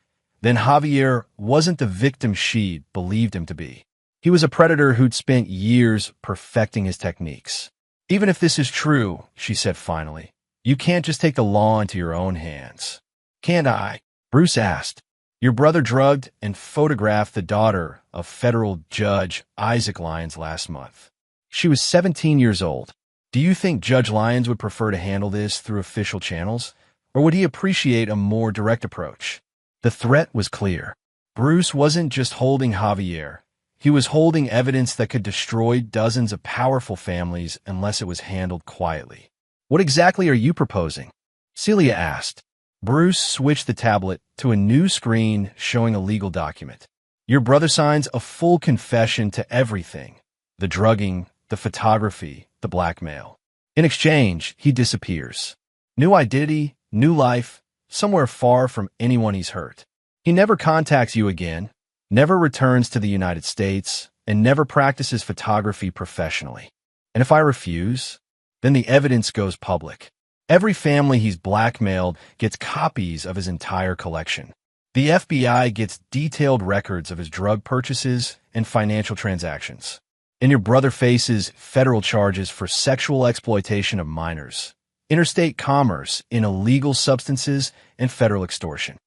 then Javier wasn't the victim she'd believed him to be. He was a predator who'd spent years perfecting his techniques. Even if this is true, she said finally, you can't just take the law into your own hands. Can't I? Bruce asked. Your brother drugged and photographed the daughter of federal judge Isaac Lyons last month. She was 17 years old. Do you think Judge Lyons would prefer to handle this through official channels, or would he appreciate a more direct approach? The threat was clear. Bruce wasn't just holding Javier. He was holding evidence that could destroy dozens of powerful families unless it was handled quietly. What exactly are you proposing? Celia asked. Bruce switched the tablet to a new screen showing a legal document. Your brother signs a full confession to everything. The drugging, the photography, the blackmail. In exchange, he disappears. New identity, new life, somewhere far from anyone he's hurt. He never contacts you again, never returns to the United States, and never practices photography professionally. And if I refuse, then the evidence goes public. Every family he's blackmailed gets copies of his entire collection. The FBI gets detailed records of his drug purchases and financial transactions. And your brother faces federal charges for sexual exploitation of minors, interstate commerce in illegal substances, and federal extortion.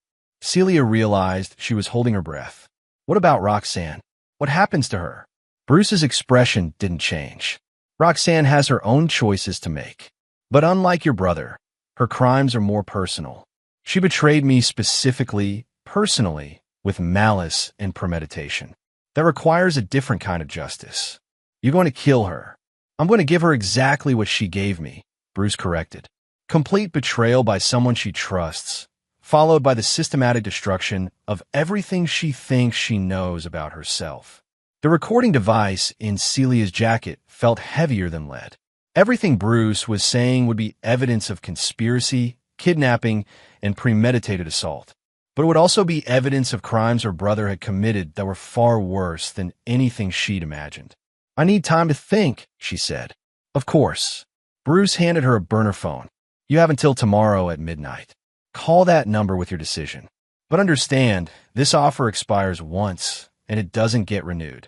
Celia realized she was holding her breath. What about Roxanne? What happens to her? Bruce's expression didn't change. Roxanne has her own choices to make. But unlike your brother, her crimes are more personal. She betrayed me specifically, personally, with malice and premeditation. That requires a different kind of justice. You're going to kill her. I'm going to give her exactly what she gave me, Bruce corrected. Complete betrayal by someone she trusts, followed by the systematic destruction of everything she thinks she knows about herself. The recording device in Celia's jacket felt heavier than lead. Everything Bruce was saying would be evidence of conspiracy, kidnapping, and premeditated assault. But it would also be evidence of crimes her brother had committed that were far worse than anything she'd imagined. I need time to think, she said. Of course. Bruce handed her a burner phone. You have until tomorrow at midnight. Call that number with your decision. But understand, this offer expires once, and it doesn't get renewed.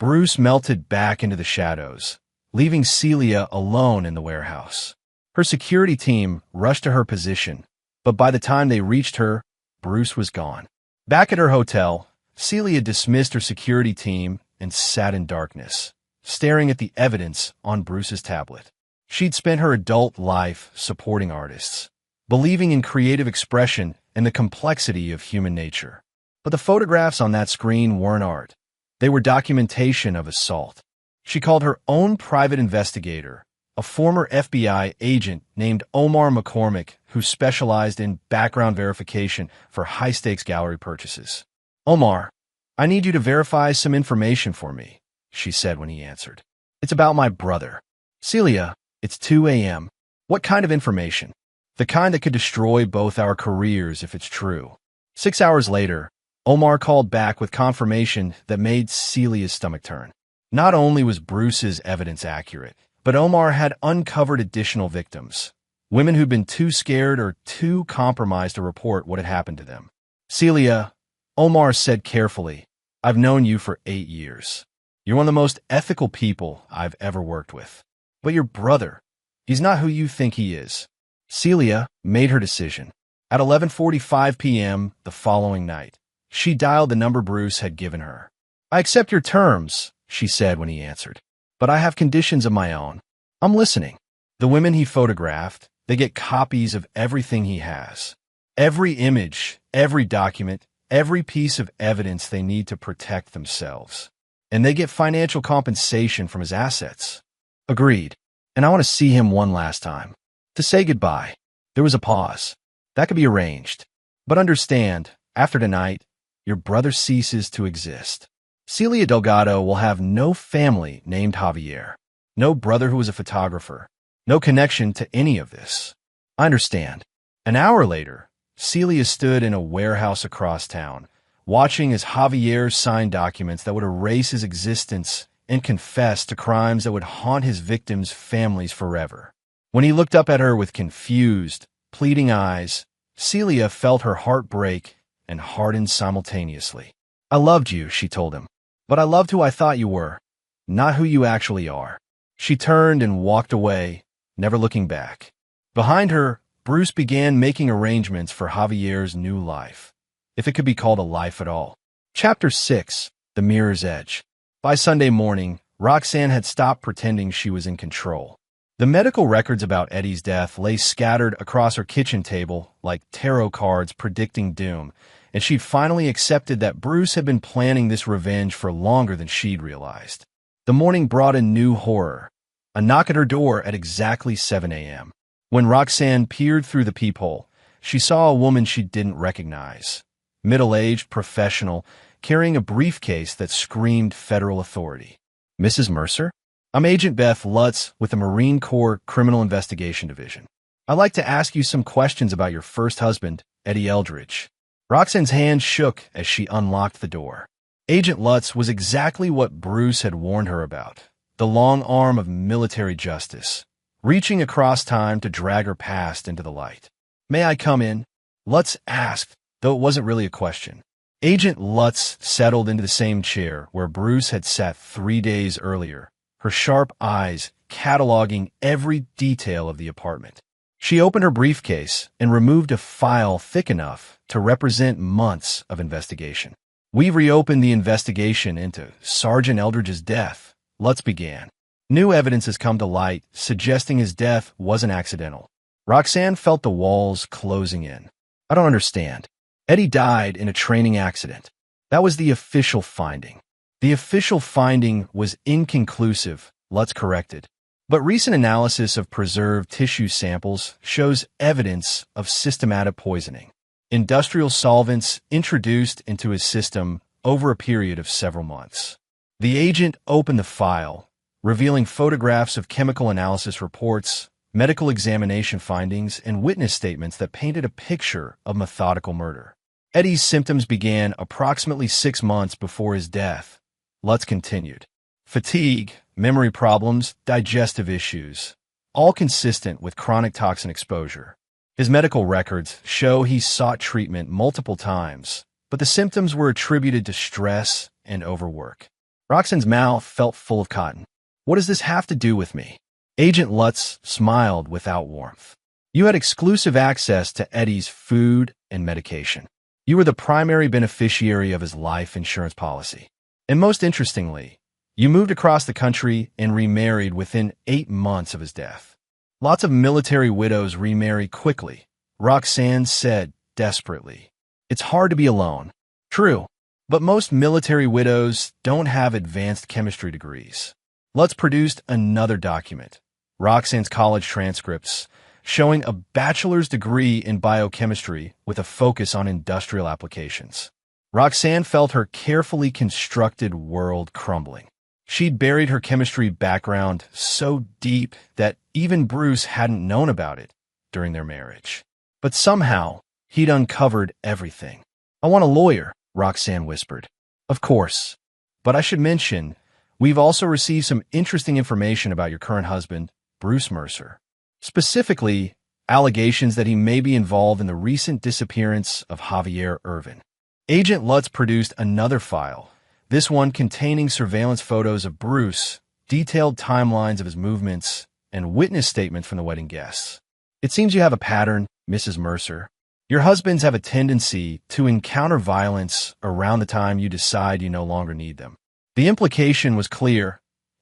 Bruce melted back into the shadows, leaving Celia alone in the warehouse. Her security team rushed to her position, but by the time they reached her, Bruce was gone. Back at her hotel, Celia dismissed her security team and sat in darkness, staring at the evidence on Bruce's tablet. She'd spent her adult life supporting artists, believing in creative expression and the complexity of human nature. But the photographs on that screen weren't art. They were documentation of assault. She called her own private investigator, a former FBI agent named Omar McCormick, who specialized in background verification for high-stakes gallery purchases. Omar, I need you to verify some information for me, she said when he answered. It's about my brother. Celia, it's 2 a.m. What kind of information? The kind that could destroy both our careers if it's true. 6 hours later, Omar called back with confirmation that made Celia's stomach turn. Not only was Bruce's evidence accurate, but Omar had uncovered additional victims, women who'd been too scared or too compromised to report what had happened to them. Celia, Omar said carefully, I've known you for 8 years. You're one of the most ethical people I've ever worked with. But your brother, he's not who you think he is. Celia made her decision. At 11:45 p.m. the following night, she dialed the number Bruce had given her. I accept your terms, she said when he answered. But I have conditions of my own. I'm listening. The women he photographed, they get copies of everything he has. Every image, every document, every piece of evidence they need to protect themselves. And they get financial compensation from his assets. Agreed. And I want to see him one last time. To say goodbye. There was a pause. That could be arranged. But understand, after tonight, your brother ceases to exist. Celia Delgado will have no family named Javier, no brother who was a photographer, no connection to any of this. I understand. An hour later, Celia stood in a warehouse across town, watching as Javier signed documents that would erase his existence and confess to crimes that would haunt his victims' families forever. When he looked up at her with confused, pleading eyes, Celia felt her heart break and hardened simultaneously. "I loved you," she told him. "But I loved who I thought you were, not who you actually are." She turned and walked away, never looking back. Behind her, Bruce began making arrangements for Javier's new life, if it could be called a life at all. Chapter 6. The Mirror's Edge. By Sunday morning, Roxanne had stopped pretending she was in control. The medical records about Eddie's death lay scattered across her kitchen table like tarot cards predicting doom, and she'd finally accepted that Bruce had been planning this revenge for longer than she'd realized. The morning brought a new horror, a knock at her door at exactly 7 a.m. When Roxanne peered through the peephole, she saw a woman she didn't recognize. Middle-aged, professional, carrying a briefcase that screamed federal authority. "Mrs. Mercer? I'm Agent Beth Lutz with the Marine Corps Criminal Investigation Division. I'd like to ask you some questions about your first husband, Eddie Eldridge." Roxanne's hand shook as she unlocked the door. Agent Lutz was exactly what Bruce had warned her about, the long arm of military justice, reaching across time to drag her past into the light. "May I come in?" Lutz asked, though it wasn't really a question. Agent Lutz settled into the same chair where Bruce had sat 3 days earlier, her sharp eyes cataloging every detail of the apartment. She opened her briefcase and removed a file thick enough to represent months of investigation. "We've reopened the investigation into Sergeant Eldridge's death," Lutz began. "New evidence has come to light suggesting his death wasn't accidental." Roxanne felt the walls closing in. "I don't understand. Eddie died in a training accident. That was the official finding." "The official finding was inconclusive," Lutz corrected. "But recent analysis of preserved tissue samples shows evidence of systematic poisoning. Industrial solvents introduced into his system over a period of several months." The agent opened the file, revealing photographs of chemical analysis reports, medical examination findings, and witness statements that painted a picture of methodical murder. Eddie's symptoms began approximately 6 months before his death. Lutz continued. "Fatigue, memory problems, digestive issues, all consistent with chronic toxin exposure. His medical records show he sought treatment multiple times, but the symptoms were attributed to stress and overwork." Roxanne's mouth felt full of cotton. "What does this have to do with me?" Agent Lutz smiled without warmth. "You had exclusive access to Eddie's food and medication. You were the primary beneficiary of his life insurance policy. And most interestingly, you moved across the country and remarried within 8 months of his death. Lots of military widows remarry quickly," Roxanne said desperately. "It's hard to be alone." "True, but most military widows don't have advanced chemistry degrees." Lutz produced another document, Roxanne's college transcripts, showing a bachelor's degree in biochemistry with a focus on industrial applications. Roxanne felt her carefully constructed world crumbling. She'd buried her chemistry background so deep that even Bruce hadn't known about it during their marriage. But somehow, he'd uncovered everything. "I want a lawyer," Roxanne whispered. "Of course. But I should mention, we've also received some interesting information about your current husband, Bruce Mercer. Specifically, allegations that he may be involved in the recent disappearance of Javier Irvin." Agent Lutz produced another file, this one containing surveillance photos of Bruce, detailed timelines of his movements, and witness statements from the wedding guests. "It seems you have a pattern, Mrs. Mercer. Your husbands have a tendency to encounter violence around the time you decide you no longer need them." The implication was clear.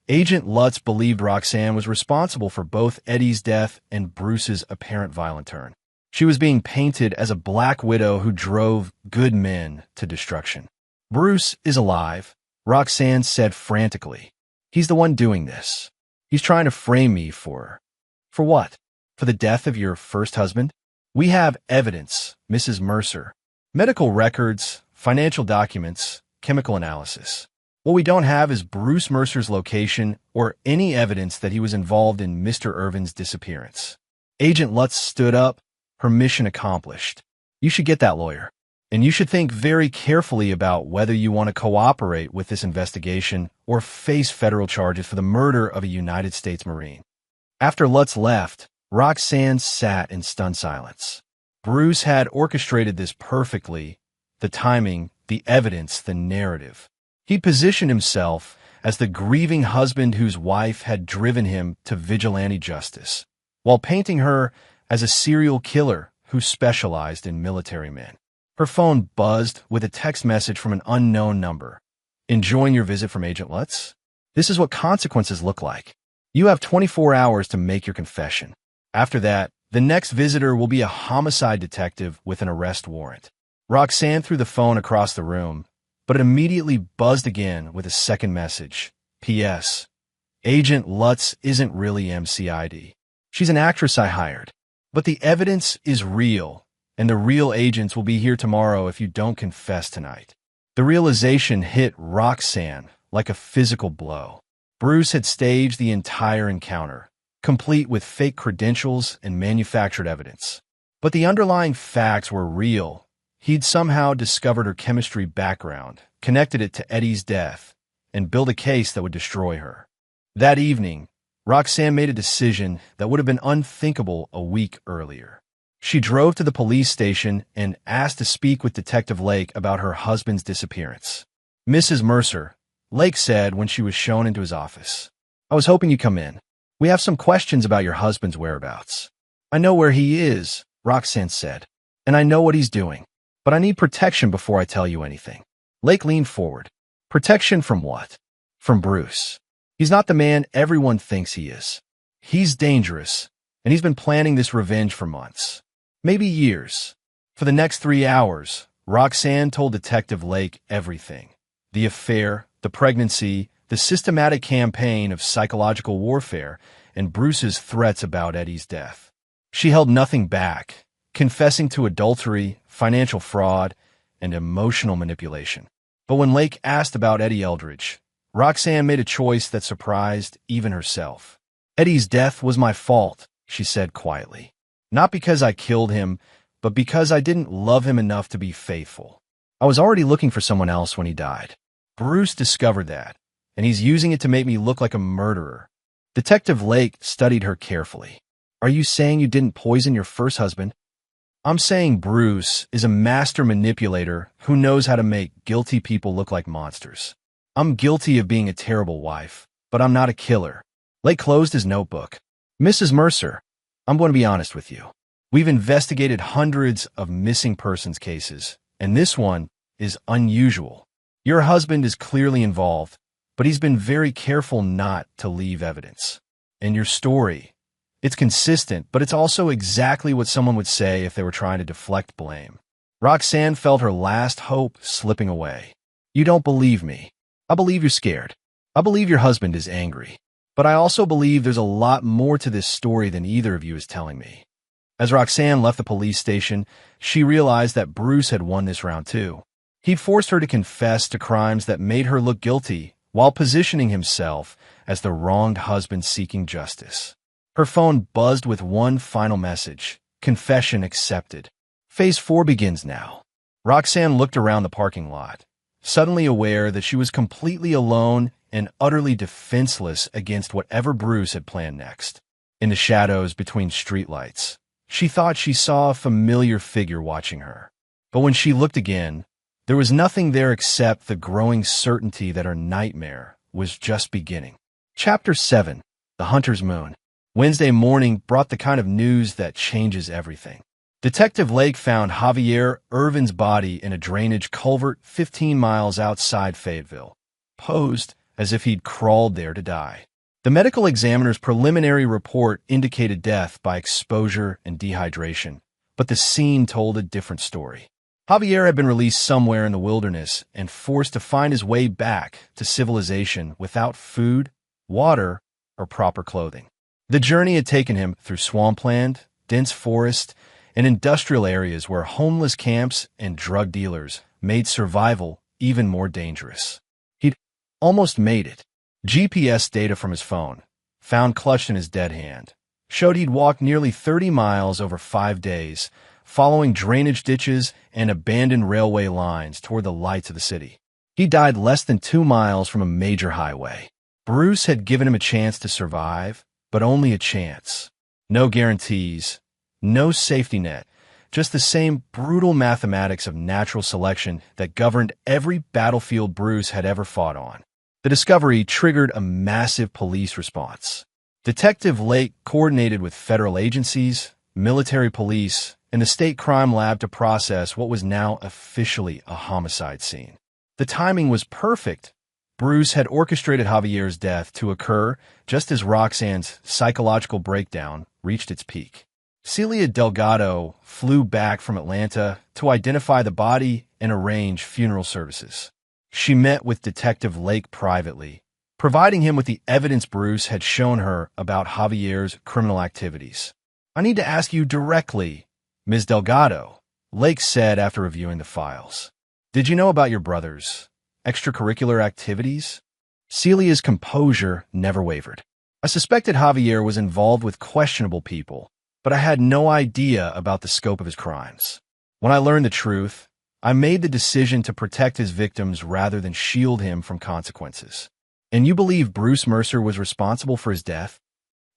Agent Lutz believed Roxanne was responsible for both Eddie's death and Bruce's apparent violent turn. She was being painted as a black widow who drove good men to destruction. "Bruce is alive," Roxanne said frantically. "He's the one doing this. He's trying to frame me for what? For the death of your first husband? We have evidence, Mrs. Mercer. Medical records, financial documents, chemical analysis. What we don't have is Bruce Mercer's location or any evidence that he was involved in Mr. Irvin's disappearance." Agent Lutz stood up, her mission accomplished. "You should get that lawyer. And you should think very carefully about whether you want to cooperate with this investigation or face federal charges for the murder of a United States Marine." After Lutz left, Roxanne sat in stunned silence. Bruce had orchestrated this perfectly, the timing, the evidence, the narrative. He positioned himself as the grieving husband whose wife had driven him to vigilante justice, while painting her as a serial killer who specialized in military men. Her phone buzzed with a text message from an unknown number. "Enjoying your visit from Agent Lutz? This is what consequences look like. You have 24 hours to make your confession. After that, the next visitor will be a homicide detective with an arrest warrant." Roxanne threw the phone across the room, but it immediately buzzed again with a second message. "P.S. Agent Lutz isn't really MCID. She's an actress I hired. But the evidence is real, and the real agents will be here tomorrow if you don't confess tonight." The realization hit Roxanne like a physical blow. Bruce had staged the entire encounter, complete with fake credentials and manufactured evidence. But the underlying facts were real. He'd somehow discovered her chemistry background, connected it to Eddie's death, and built a case that would destroy her. That evening, Roxanne made a decision that would have been unthinkable a week earlier. She drove to the police station and asked to speak with Detective Lake about her husband's disappearance. "Mrs. Mercer," Lake said when she was shown into his office, "I was hoping you'd come in. We have some questions about your husband's whereabouts." "I know where he is," Roxanne said, "and I know what he's doing. But I need protection before I tell you anything." Lake leaned forward. "Protection from what?" "From Bruce. He's not the man everyone thinks he is. He's dangerous, and he's been planning this revenge for months. Maybe years." For the next 3 hours, Roxanne told Detective Lake everything. The affair, the pregnancy, the systematic campaign of psychological warfare, and Bruce's threats about Eddie's death. She held nothing back, confessing to adultery, financial fraud, and emotional manipulation. But when Lake asked about Eddie Eldridge, Roxanne made a choice that surprised even herself. "Eddie's death was my fault," she said quietly. "Not because I killed him, but because I didn't love him enough to be faithful. I was already looking for someone else when he died. Bruce discovered that, and he's using it to make me look like a murderer." Detective Lake studied her carefully. "Are you saying you didn't poison your first husband?" "I'm saying Bruce is a master manipulator who knows how to make guilty people look like monsters. I'm guilty of being a terrible wife, but I'm not a killer." Lake closed his notebook. "Mrs. Mercer, I'm going to be honest with you. We've investigated hundreds of missing persons cases, and this one is unusual. Your husband is clearly involved, but he's been very careful not to leave evidence. And your story, it's consistent, but it's also exactly what someone would say if they were trying to deflect blame." Roxanne felt her last hope slipping away. "You don't believe me. I believe you're scared. I believe your husband is angry. But I also believe there's a lot more to this story than either of you is telling me." As Roxanne left the police station, she realized that Bruce had won this round too. He'd forced her to confess to crimes that made her look guilty while positioning himself as the wronged husband seeking justice. Her phone buzzed with one final message: "Confession accepted. Phase 4 begins now." Roxanne looked around the parking lot, suddenly aware that she was completely alone and utterly defenseless against whatever Bruce had planned next. In the shadows between streetlights, she thought she saw a familiar figure watching her. But when she looked again, there was nothing there except the growing certainty that her nightmare was just beginning. Chapter 7: The Hunter's Moon. Wednesday morning brought the kind of news that changes everything. Detective Lake found Javier Irvin's body in a drainage culvert 15 miles outside Fayetteville, posed as if he'd crawled there to die. The medical examiner's preliminary report indicated death by exposure and dehydration, but the scene told a different story. Javier had been released somewhere in the wilderness and forced to find his way back to civilization without food, water, or proper clothing. The journey had taken him through swampland, dense forest, and industrial areas where homeless camps and drug dealers made survival even more dangerous. He'd almost made it. GPS data from his phone, found clutched in his dead hand, showed he'd walked nearly 30 miles over 5 days, following drainage ditches and abandoned railway lines toward the lights of the city. He died less than 2 miles from a major highway. Bruce had given him a chance to survive, but only a chance. No guarantees, no safety net, just the same brutal mathematics of natural selection that governed every battlefield Bruce had ever fought on. The discovery triggered a massive police response. Detective Lake coordinated with federal agencies, military police, and the state crime lab to process what was now officially a homicide scene. The timing was perfect. Bruce had orchestrated Javier's death to occur just as Roxanne's psychological breakdown reached its peak. Celia Delgado flew back from Atlanta to identify the body and arrange funeral services. She met with Detective Lake privately, providing him with the evidence Bruce had shown her about Javier's criminal activities. "I need to ask you directly, Ms. Delgado," Lake said after reviewing the files. "Did you know about your brother's extracurricular activities?" Celia's composure never wavered. "I suspected Javier was involved with questionable people, but I had no idea about the scope of his crimes. When I learned the truth, I made the decision to protect his victims rather than shield him from consequences." "And you believe Bruce Mercer was responsible for his death?"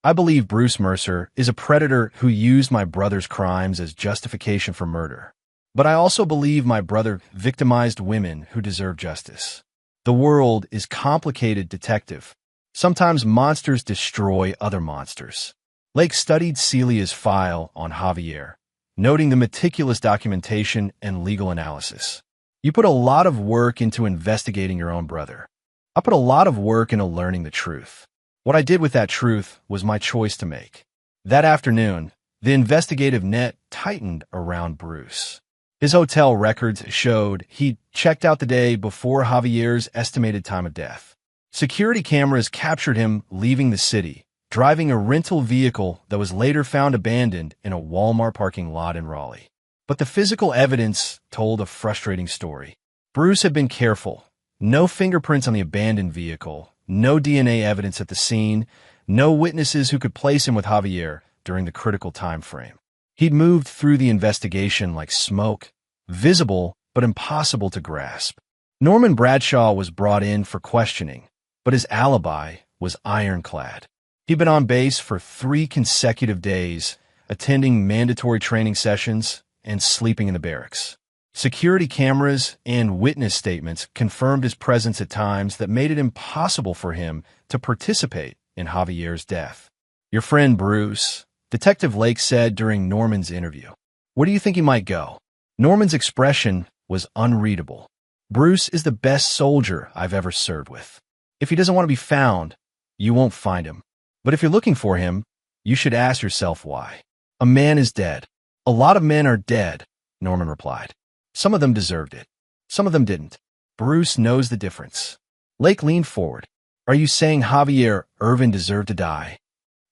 "I believe Bruce Mercer is a predator who used my brother's crimes as justification for murder. But I also believe my brother victimized women who deserve justice. The world is complicated, detective. Sometimes monsters destroy other monsters." Lake studied Celia's file on Javier, noting the meticulous documentation and legal analysis. "You put a lot of work into investigating your own brother. I put a lot of work into learning the truth. What I did with that truth was my choice to make." That afternoon, the investigative net tightened around Bruce. His hotel records showed he'd checked out the day before Javier's estimated time of death. Security cameras captured him leaving the city, driving a rental vehicle that was later found abandoned in a Walmart parking lot in Raleigh. But the physical evidence told a frustrating story. Bruce had been careful. No fingerprints on the abandoned vehicle, no DNA evidence at the scene, no witnesses who could place him with Javier during the critical time frame. He'd moved through the investigation like smoke, visible but impossible to grasp. Norman Bradshaw was brought in for questioning, but his alibi was ironclad. He'd been on base for 3 consecutive days, attending mandatory training sessions and sleeping in the barracks. Security cameras and witness statements confirmed his presence at times that made it impossible for him to participate in Javier's death. "Your friend Bruce," Detective Lake said during Norman's interview. "Where do you think he might go?" Norman's expression was unreadable. "Bruce is the best soldier I've ever served with. If he doesn't want to be found, you won't find him. But if you're looking for him, you should ask yourself why. A man is dead. A lot of men are dead," Norman replied. "Some of them deserved it. Some of them didn't. Bruce knows the difference." Lake leaned forward. "Are you saying Javier Irvin deserved to die?"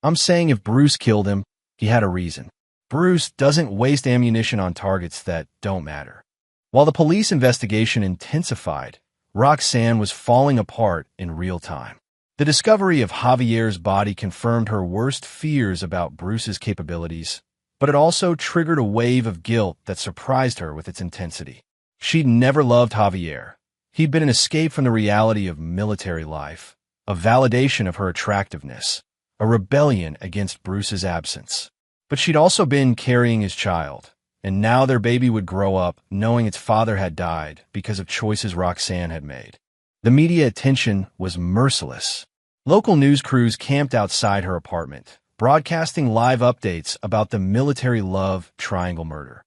"I'm saying if Bruce killed him, he had a reason. Bruce doesn't waste ammunition on targets that don't matter." While the police investigation intensified, Roxanne was falling apart in real time. The discovery of Javier's body confirmed her worst fears about Bruce's capabilities, but it also triggered a wave of guilt that surprised her with its intensity. She'd never loved Javier. He'd been an escape from the reality of military life, a validation of her attractiveness, a rebellion against Bruce's absence. But she'd also been carrying his child, and now their baby would grow up knowing its father had died because of choices Roxanne had made. The media attention was merciless. Local news crews camped outside her apartment, broadcasting live updates about the military love triangle murder.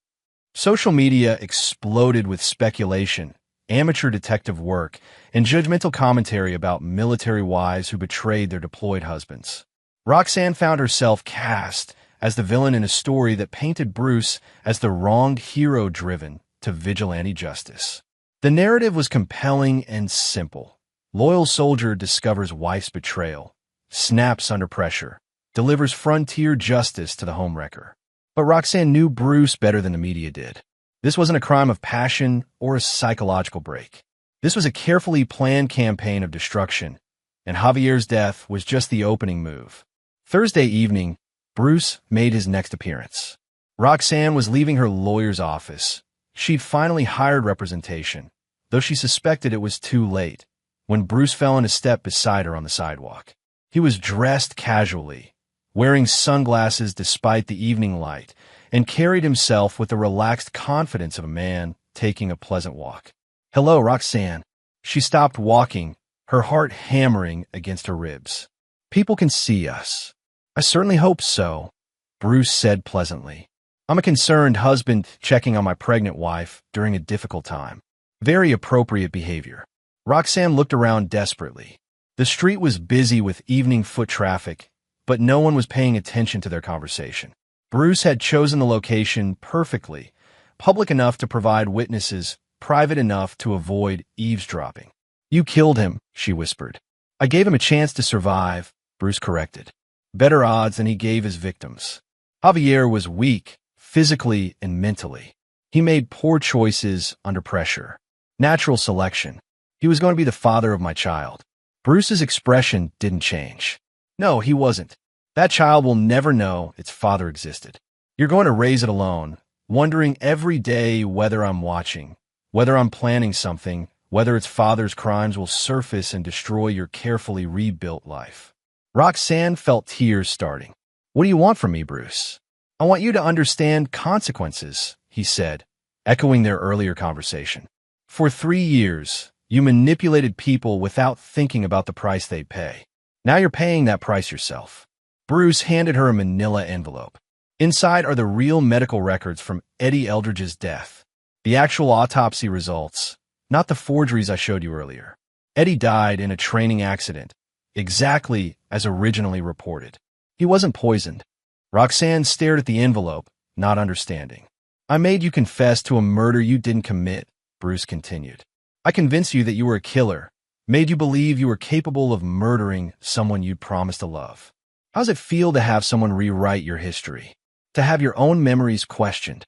Social media exploded with speculation, amateur detective work, and judgmental commentary about military wives who betrayed their deployed husbands. Roxanne found herself cast as the villain in a story that painted Bruce as the wronged hero driven to vigilante justice. The narrative was compelling and simple. Loyal soldier discovers wife's betrayal, snaps under pressure, delivers frontier justice to the homewrecker. But Roxanne knew Bruce better than the media did. This wasn't a crime of passion or a psychological break. This was a carefully planned campaign of destruction, and Javier's death was just the opening move. Thursday evening, Bruce made his next appearance. Roxanne was leaving her lawyer's office. She'd finally hired representation, though she suspected it was too late, when Bruce fell in a step beside her on the sidewalk. He was dressed casually, wearing sunglasses despite the evening light, and carried himself with the relaxed confidence of a man taking a pleasant walk. "Hello, Roxanne." She stopped walking, her heart hammering against her ribs. "People can see us." "I certainly hope so," Bruce said pleasantly. "I'm a concerned husband checking on my pregnant wife during a difficult time." Very appropriate behavior. Roxanne looked around desperately. The street was busy with evening foot traffic, but no one was paying attention to their conversation. Bruce had chosen the location perfectly, public enough to provide witnesses, private enough to avoid eavesdropping. "You killed him," she whispered. "I gave him a chance to survive," Bruce corrected. "Better odds than he gave his victims." Javier was weak, physically and mentally. He made poor choices under pressure. Natural selection. He was going to be the father of my child. Bruce's expression didn't change. "No, he wasn't. That child will never know its father existed. You're going to raise it alone, wondering every day whether I'm watching, whether I'm planning something, whether its father's crimes will surface and destroy your carefully rebuilt life." Roxanne felt tears starting. "What do you want from me, Bruce?" "I want you to understand consequences," he said, echoing their earlier conversation. "For 3 years, you manipulated people without thinking about the price they'd pay. Now you're paying that price yourself." Bruce handed her a manila envelope. Inside are the real medical records from Eddie Eldridge's death. The actual autopsy results, not the forgeries I showed you earlier. Eddie died in a training accident, exactly as originally reported. He wasn't poisoned. Roxanne stared at the envelope, not understanding. "I made you confess to a murder you didn't commit," Bruce continued. "I convinced you that you were a killer, made you believe you were capable of murdering someone you'd promised to love. How does it feel to have someone rewrite your history? To have your own memories questioned?"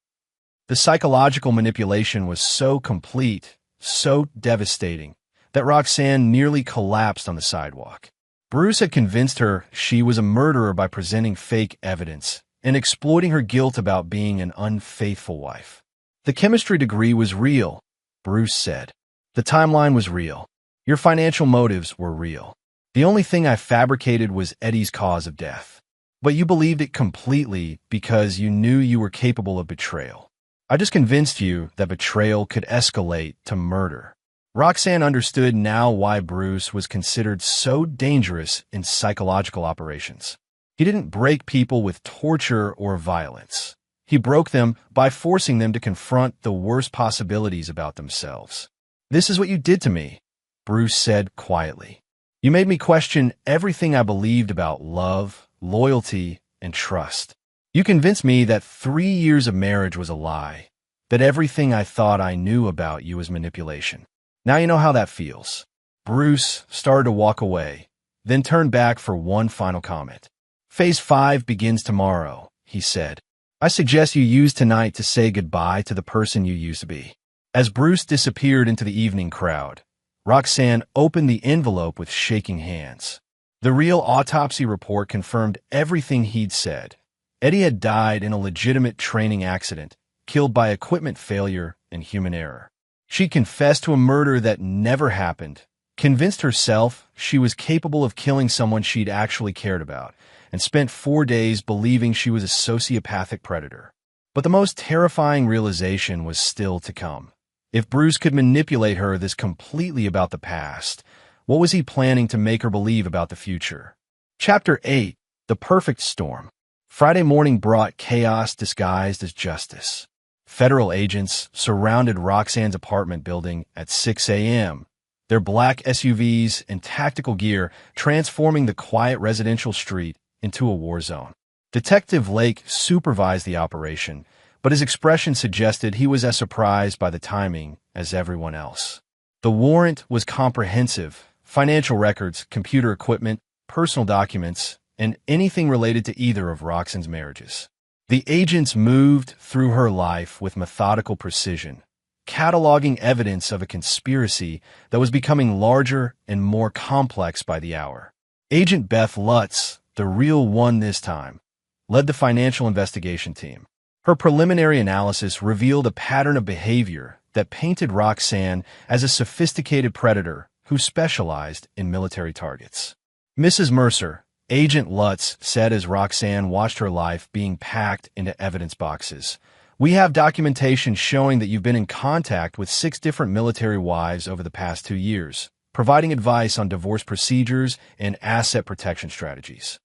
The psychological manipulation was so complete, so devastating, that Roxanne nearly collapsed on the sidewalk. Bruce had convinced her she was a murderer by presenting fake evidence and exploiting her guilt about being an unfaithful wife. "The chemistry degree was real," Bruce said. "The timeline was real. Your financial motives were real. The only thing I fabricated was Eddie's cause of death. But you believed it completely because you knew you were capable of betrayal. I just convinced you that betrayal could escalate to murder." Roxanne understood now why Bruce was considered so dangerous in psychological operations. He didn't break people with torture or violence. He broke them by forcing them to confront the worst possibilities about themselves. "This is what you did to me," Bruce said quietly. "You made me question everything I believed about love, loyalty, and trust. You convinced me that 3 years of marriage was a lie, that everything I thought I knew about you was manipulation. Now you know how that feels." Bruce started to walk away, then turned back for one final comment. "Phase 5 begins tomorrow," he said. "I suggest you use tonight to say goodbye to the person you used to be." As Bruce disappeared into the evening crowd, Roxanne opened the envelope with shaking hands. The real autopsy report confirmed everything he'd said. Eddie had died in a legitimate training accident, killed by equipment failure and human error. She confessed to a murder that never happened, convinced herself she was capable of killing someone she'd actually cared about, and spent 4 days believing she was a sociopathic predator. But the most terrifying realization was still to come. If Bruce could manipulate her this completely about the past, what was he planning to make her believe about the future? Chapter 8. The Perfect Storm. Friday morning brought chaos disguised as justice. Federal agents surrounded Roxanne's apartment building at 6 a.m., their black SUVs and tactical gear transforming the quiet residential street into a war zone. Detective Lake supervised the operation, but his expression suggested he was as surprised by the timing as everyone else. The warrant was comprehensive: financial records, computer equipment, personal documents, and anything related to either of Roxanne's marriages. The agents moved through her life with methodical precision, cataloging evidence of a conspiracy that was becoming larger and more complex by the hour. Agent Beth Lutz, the real one this time, led the financial investigation team. Her preliminary analysis revealed a pattern of behavior that painted Roxanne as a sophisticated predator who specialized in military targets. Mrs. Mercer, Agent Lutz said as Roxanne watched her life being packed into evidence boxes. "We have documentation showing that you've been in contact with 6 different military wives over the past 2 years, providing advice on divorce procedures and asset protection strategies."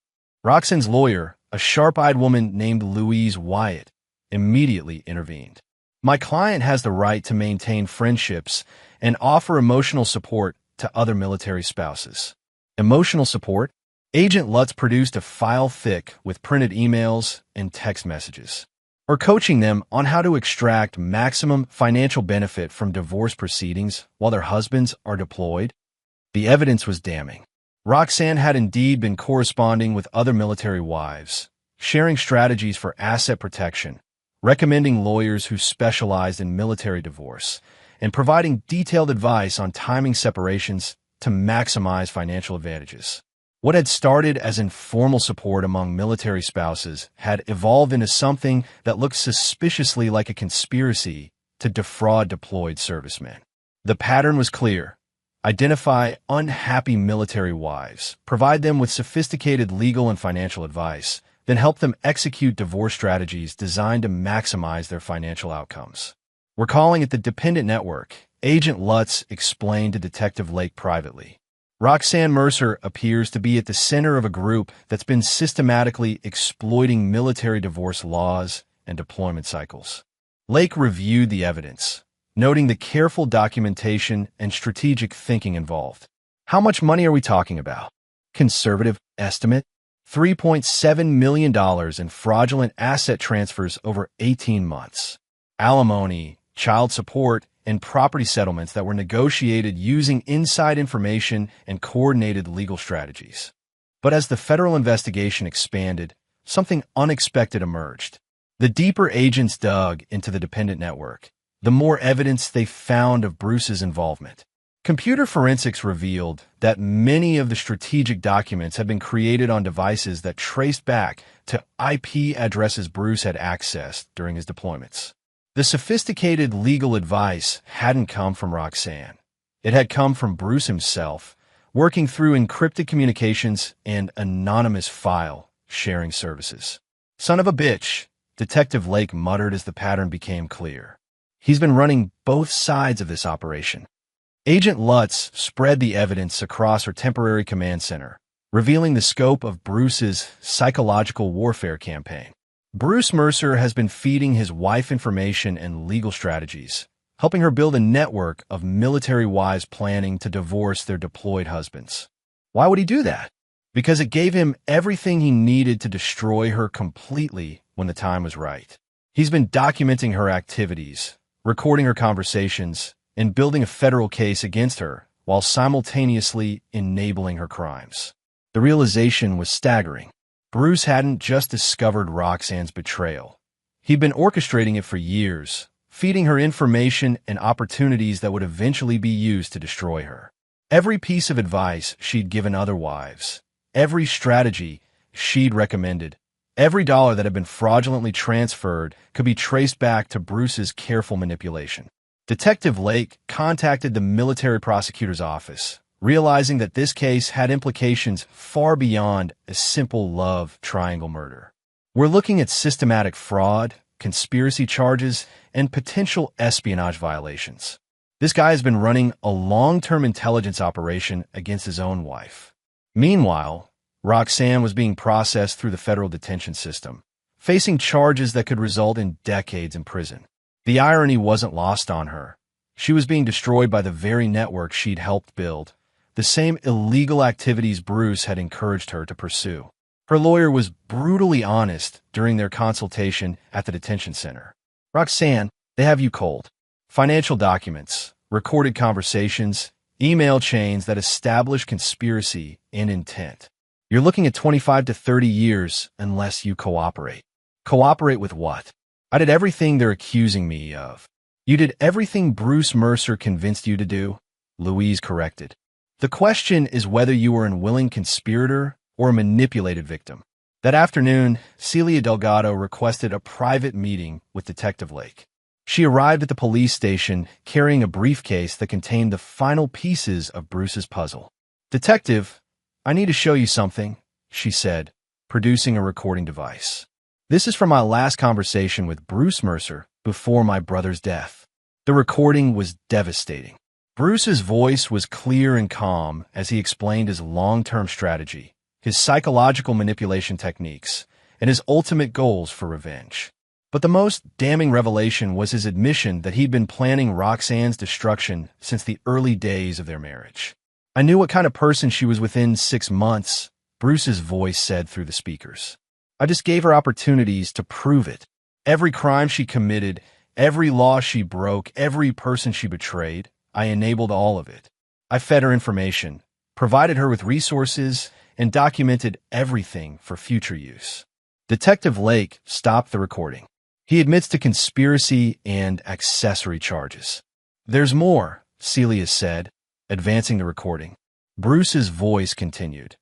Roxanne's lawyer, a sharp-eyed woman named Louise Wyatt, immediately intervened. "My client has the right to maintain friendships and offer emotional support to other military spouses." Emotional support? Agent Lutz produced a file thick with printed emails and text messages, or coaching them on how to extract maximum financial benefit from divorce proceedings while their husbands are deployed. The evidence was damning. Roxanne had indeed been corresponding with other military wives, sharing strategies for asset protection, recommending lawyers who specialized in military divorce, and providing detailed advice on timing separations to maximize financial advantages. What had started as informal support among military spouses had evolved into something that looked suspiciously like a conspiracy to defraud deployed servicemen. The pattern was clear. Identify unhappy military wives, provide them with sophisticated legal and financial advice, then help them execute divorce strategies designed to maximize their financial outcomes. "We're calling it the dependent network," Agent Lutz explained to Detective Lake privately. "Roxanne Mercer appears to be at the center of a group that's been systematically exploiting military divorce laws and deployment cycles." Lake reviewed the evidence, noting the careful documentation and strategic thinking involved. "How much money are we talking about?" Conservative estimate: $3.7 million in fraudulent asset transfers over 18 months. Alimony, child support, and property settlements that were negotiated using inside information and coordinated legal strategies. But as the federal investigation expanded, something unexpected emerged. The deeper agents dug into the dependent network, the more evidence they found of Bruce's involvement. Computer forensics revealed that many of the strategic documents had been created on devices that traced back to IP addresses Bruce had accessed during his deployments. The sophisticated legal advice hadn't come from Roxanne. It had come from Bruce himself, working through encrypted communications and anonymous file sharing services. "Son of a bitch," Detective Lake muttered as the pattern became clear. "He's been running both sides of this operation." Agent Lutz spread the evidence across her temporary command center, revealing the scope of Bruce's psychological warfare campaign. Bruce Mercer has been feeding his wife information and legal strategies, helping her build a network of military wives planning to divorce their deployed husbands. Why would he do that? Because it gave him everything he needed to destroy her completely when the time was right. He's been documenting her activities, recording her conversations, and building a federal case against her while simultaneously enabling her crimes. The realization was staggering. Bruce hadn't just discovered Roxanne's betrayal. He'd been orchestrating it for years, feeding her information and opportunities that would eventually be used to destroy her. Every piece of advice she'd given other wives, every strategy she'd recommended, every dollar that had been fraudulently transferred could be traced back to Bruce's careful manipulation. Detective Lake contacted the military prosecutor's office, realizing that this case had implications far beyond a simple love triangle murder. "We're looking at systematic fraud, conspiracy charges, and potential espionage violations. This guy has been running a long-term intelligence operation against his own wife." Meanwhile, Roxanne was being processed through the federal detention system, facing charges that could result in decades in prison. The irony wasn't lost on her. She was being destroyed by the very network she'd helped build, the same illegal activities Bruce had encouraged her to pursue. Her lawyer was brutally honest during their consultation at the detention center. "Roxanne, they have you cold. Financial documents, recorded conversations, email chains that establish conspiracy and intent. You're looking at 25 to 30 years unless you cooperate." "Cooperate with what? I did everything they're accusing me of." "You did everything Bruce Mercer convinced you to do," Louise corrected. "The question is whether you were a willing conspirator or a manipulated victim." That afternoon, Celia Delgado requested a private meeting with Detective Lake. She arrived at the police station carrying a briefcase that contained the final pieces of Bruce's puzzle. "Detective, I need to show you something," she said, producing a recording device. This is from my last conversation with Bruce Mercer before my brother's death. The recording was devastating. Bruce's voice was clear and calm as he explained his long-term strategy, his psychological manipulation techniques, and his ultimate goals for revenge. But the most damning revelation was his admission that he'd been planning Roxanne's destruction since the early days of their marriage. "I knew what kind of person she was within 6 months," Bruce's voice said through the speakers. "I just gave her opportunities to prove it. Every crime she committed, every law she broke, every person she betrayed, I enabled all of it. I fed her information, provided her with resources, and documented everything for future use." Detective Lake stopped the recording. He admits to conspiracy and accessory charges. "There's more," Celia said, advancing the recording. Bruce's voice continued.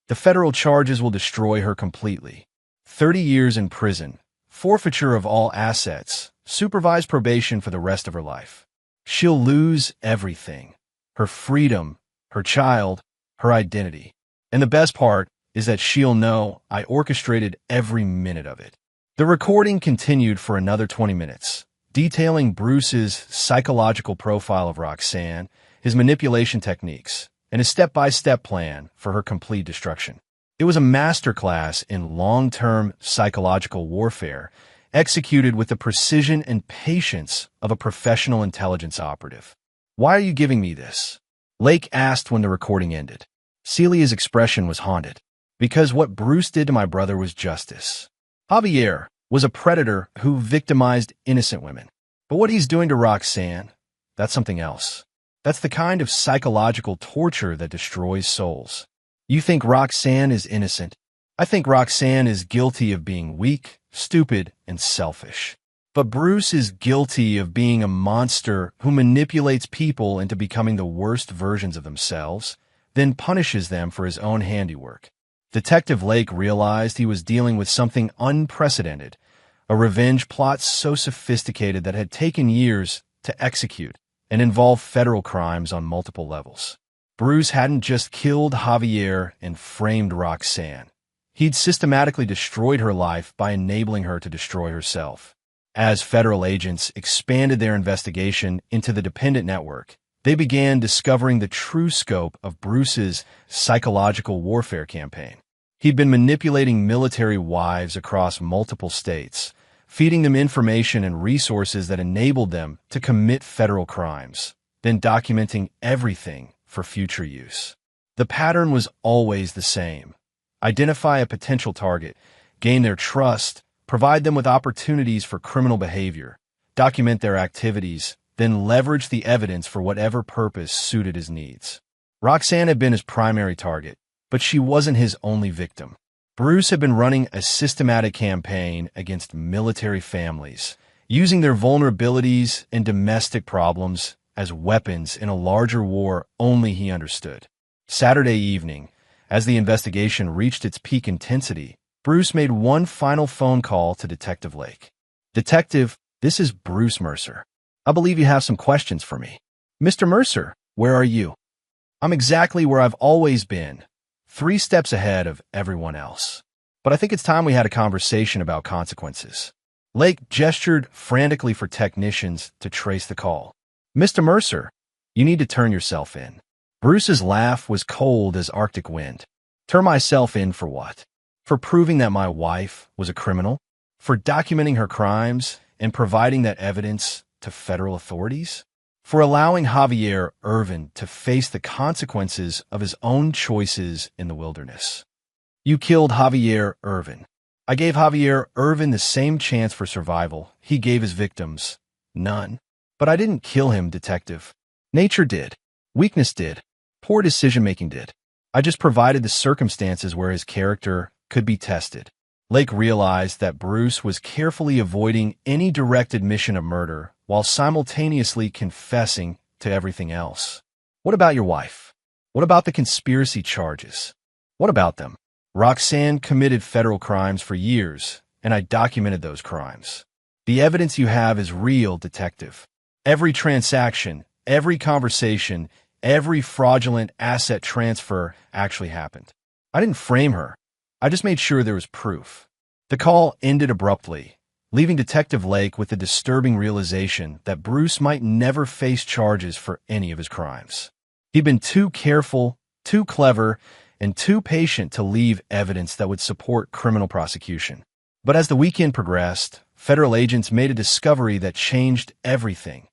"The federal charges will destroy her completely. 30 years in prison, forfeiture of all assets, supervised probation for the rest of her life. She'll lose everything. Her freedom, her child, her identity. And the best part is that she'll know I orchestrated every minute of it." The recording continued for another 20 minutes, detailing Bruce's psychological profile of Roxanne, his manipulation techniques, and his step-by-step plan for her complete destruction. It was a masterclass in long-term psychological warfare, executed with the precision and patience of a professional intelligence operative. "Why are you giving me this?" Lake asked when the recording ended. Celia's expression was haunted. "Because what Bruce did to my brother was justice. Javier was a predator who victimized innocent women. But what he's doing to Roxanne, that's something else. That's the kind of psychological torture that destroys souls. You think Roxanne is innocent. I think Roxanne is guilty of being weak, stupid, and selfish. But Bruce is guilty of being a monster who manipulates people into becoming the worst versions of themselves, then punishes them for his own handiwork." Detective Lake realized he was dealing with something unprecedented, a revenge plot so sophisticated that it had taken years to execute and involved federal crimes on multiple levels. Bruce hadn't just killed Javier and framed Roxanne. He'd systematically destroyed her life by enabling her to destroy herself. As federal agents expanded their investigation into the dependent network, they began discovering the true scope of Bruce's psychological warfare campaign. He'd been manipulating military wives across multiple states, feeding them information and resources that enabled them to commit federal crimes, then documenting everything for future use. The pattern was always the same. Identify a potential target, gain their trust, provide them with opportunities for criminal behavior, document their activities, then leverage the evidence for whatever purpose suited his needs. Roxanne had been his primary target, but she wasn't his only victim. Bruce had been running a systematic campaign against military families, using their vulnerabilities and domestic problems as weapons in a larger war only he understood. Saturday evening, as the investigation reached its peak intensity, Bruce made one final phone call to Detective Lake. "Detective, this is Bruce Mercer. I believe you have some questions for me." "Mr. Mercer, where are you?" "I'm exactly where I've always been, 3 steps ahead of everyone else. But I think it's time we had a conversation about consequences." Lake gestured frantically for technicians to trace the call. "Mr. Mercer, you need to turn yourself in." Bruce's laugh was cold as Arctic wind. "Turn myself in for what? For proving that my wife was a criminal? For documenting her crimes and providing that evidence to federal authorities? For allowing Javier Irvin to face the consequences of his own choices in the wilderness? You killed Javier Irvin. I gave Javier Irvin the same chance for survival he gave his victims. None. But I didn't kill him, Detective. Nature did. Weakness did. Poor decision-making did. I just provided the circumstances where his character could be tested." Lake realized that Bruce was carefully avoiding any direct admission of murder while simultaneously confessing to everything else. "What about your wife? What about the conspiracy charges? What about them? Roxanne committed federal crimes for years, and I documented those crimes. The evidence you have is real, Detective. Every transaction, every conversation, every fraudulent asset transfer actually happened. I didn't frame her. I just made sure there was proof." The call ended abruptly, leaving Detective Lake with the disturbing realization that Bruce might never face charges for any of his crimes. He'd been too careful, too clever, and too patient to leave evidence that would support criminal prosecution. But as the weekend progressed, federal agents made a discovery that changed everything.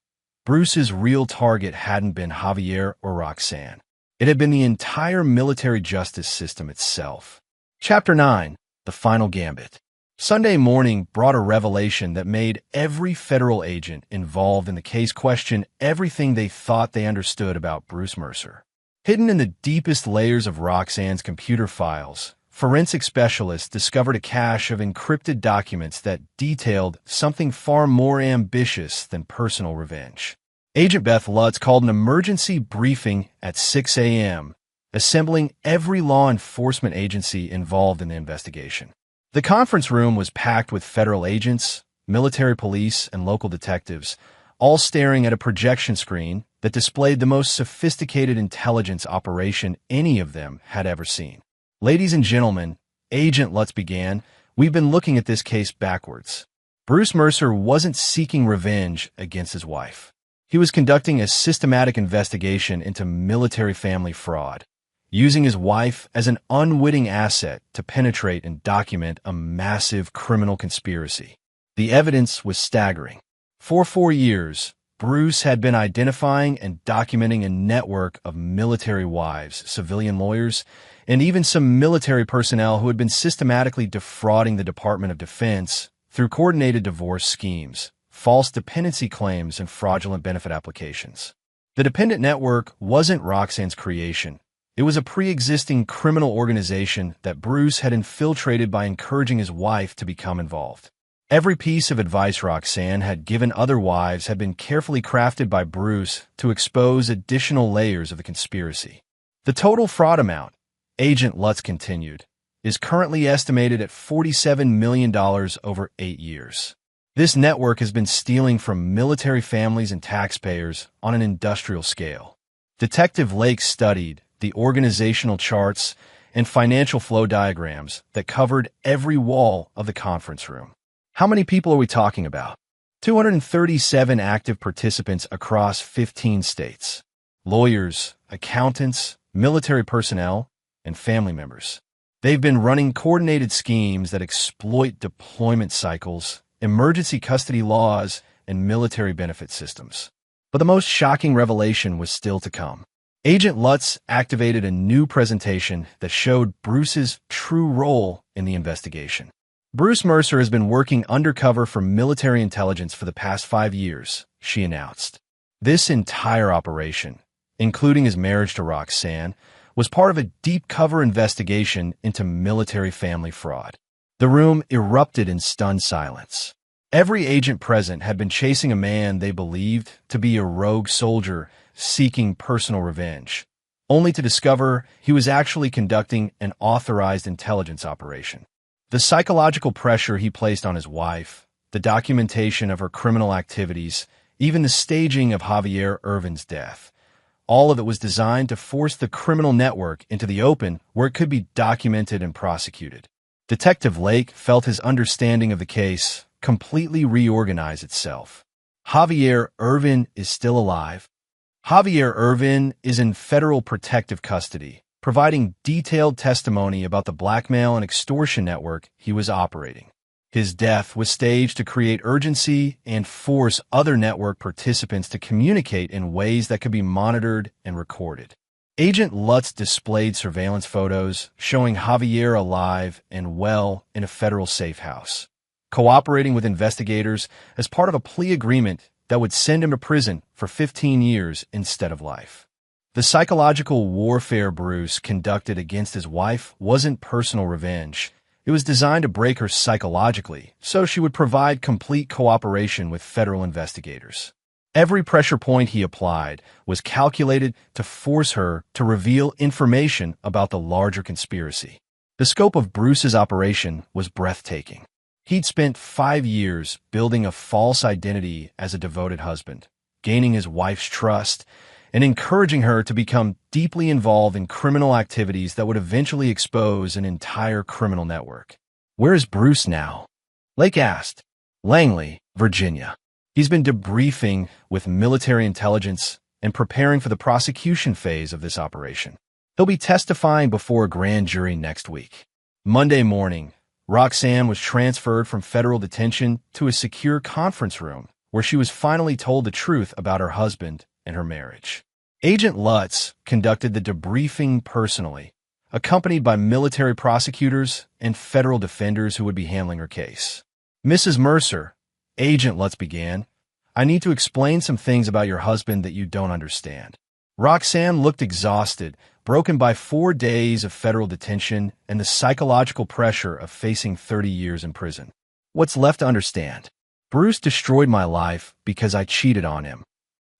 Bruce's real target hadn't been Javier or Roxanne. It had been the entire military justice system itself. Chapter 9: The Final Gambit. Sunday morning brought a revelation that made every federal agent involved in the case question everything they thought they understood about Bruce Mercer. Hidden in the deepest layers of Roxanne's computer files, forensic specialists discovered a cache of encrypted documents that detailed something far more ambitious than personal revenge. Agent Beth Lutz called an emergency briefing at 6 a.m., assembling every law enforcement agency involved in the investigation. The conference room was packed with federal agents, military police, and local detectives, all staring at a projection screen that displayed the most sophisticated intelligence operation any of them had ever seen. "Ladies and gentlemen," Agent Lutz began, "we've been looking at this case backwards. Bruce Mercer wasn't seeking revenge against his wife. He was conducting a systematic investigation into military family fraud, using his wife as an unwitting asset to penetrate and document a massive criminal conspiracy. The evidence was staggering. For 4 years, Bruce had been identifying and documenting a network of military wives, civilian lawyers, and even some military personnel who had been systematically defrauding the Department of Defense through coordinated divorce schemes, false dependency claims, and fraudulent benefit applications. The dependent network wasn't Roxanne's creation. It was a pre-existing criminal organization that Bruce had infiltrated by encouraging his wife to become involved. Every piece of advice Roxanne had given other wives had been carefully crafted by Bruce to expose additional layers of the conspiracy. The total fraud amount, Agent Lutz continued, is currently estimated at $47 million over 8 years. This network has been stealing from military families and taxpayers on an industrial scale. Detective Lake studied the organizational charts and financial flow diagrams that covered every wall of the conference room. How many people are we talking about? 237 active participants across 15 states. Lawyers, accountants, military personnel, and family members. They've been running coordinated schemes that exploit deployment cycles, emergency custody laws, and military benefit systems. But the most shocking revelation was still to come. Agent Lutz activated a new presentation that showed Bruce's true role in the investigation. Bruce Mercer has been working undercover for military intelligence for the past 5 years, she announced. This entire operation, including his marriage to Roxanne, was part of a deep cover investigation into military family fraud. The room erupted in stunned silence. Every agent present had been chasing a man they believed to be a rogue soldier seeking personal revenge, only to discover he was actually conducting an authorized intelligence operation. The psychological pressure he placed on his wife, the documentation of her criminal activities, even the staging of Javier Irvin's death, all of it was designed to force the criminal network into the open where it could be documented and prosecuted. Detective Lake felt his understanding of the case completely reorganize itself. Javier Irvin is still alive. Javier Irvin is in federal protective custody, providing detailed testimony about the blackmail and extortion network he was operating. His death was staged to create urgency and force other network participants to communicate in ways that could be monitored and recorded. Agent Lutz displayed surveillance photos showing Javier alive and well in a federal safe house, cooperating with investigators as part of a plea agreement that would send him to prison for 15 years instead of life. The psychological warfare Bruce conducted against his wife wasn't personal revenge. It was designed to break her psychologically, so she would provide complete cooperation with federal investigators. Every pressure point he applied was calculated to force her to reveal information about the larger conspiracy. The scope of Bruce's operation was breathtaking. He'd spent 5 years building a false identity as a devoted husband, gaining his wife's trust, and encouraging her to become deeply involved in criminal activities that would eventually expose an entire criminal network. Where is Bruce now? Lake asked. Langley, Virginia. He's been debriefing with military intelligence and preparing for the prosecution phase of this operation. He'll be testifying before a grand jury next week. Monday morning, Roxanne was transferred from federal detention to a secure conference room where she was finally told the truth about her husband and her marriage. Agent Lutz conducted the debriefing personally, accompanied by military prosecutors and federal defenders who would be handling her case. Mrs. Mercer, Agent Lutz began, I need to explain some things about your husband that you don't understand. Roxanne looked exhausted, broken by 4 days of federal detention and the psychological pressure of facing 30 years in prison. What's left to understand? Bruce destroyed my life because I cheated on him.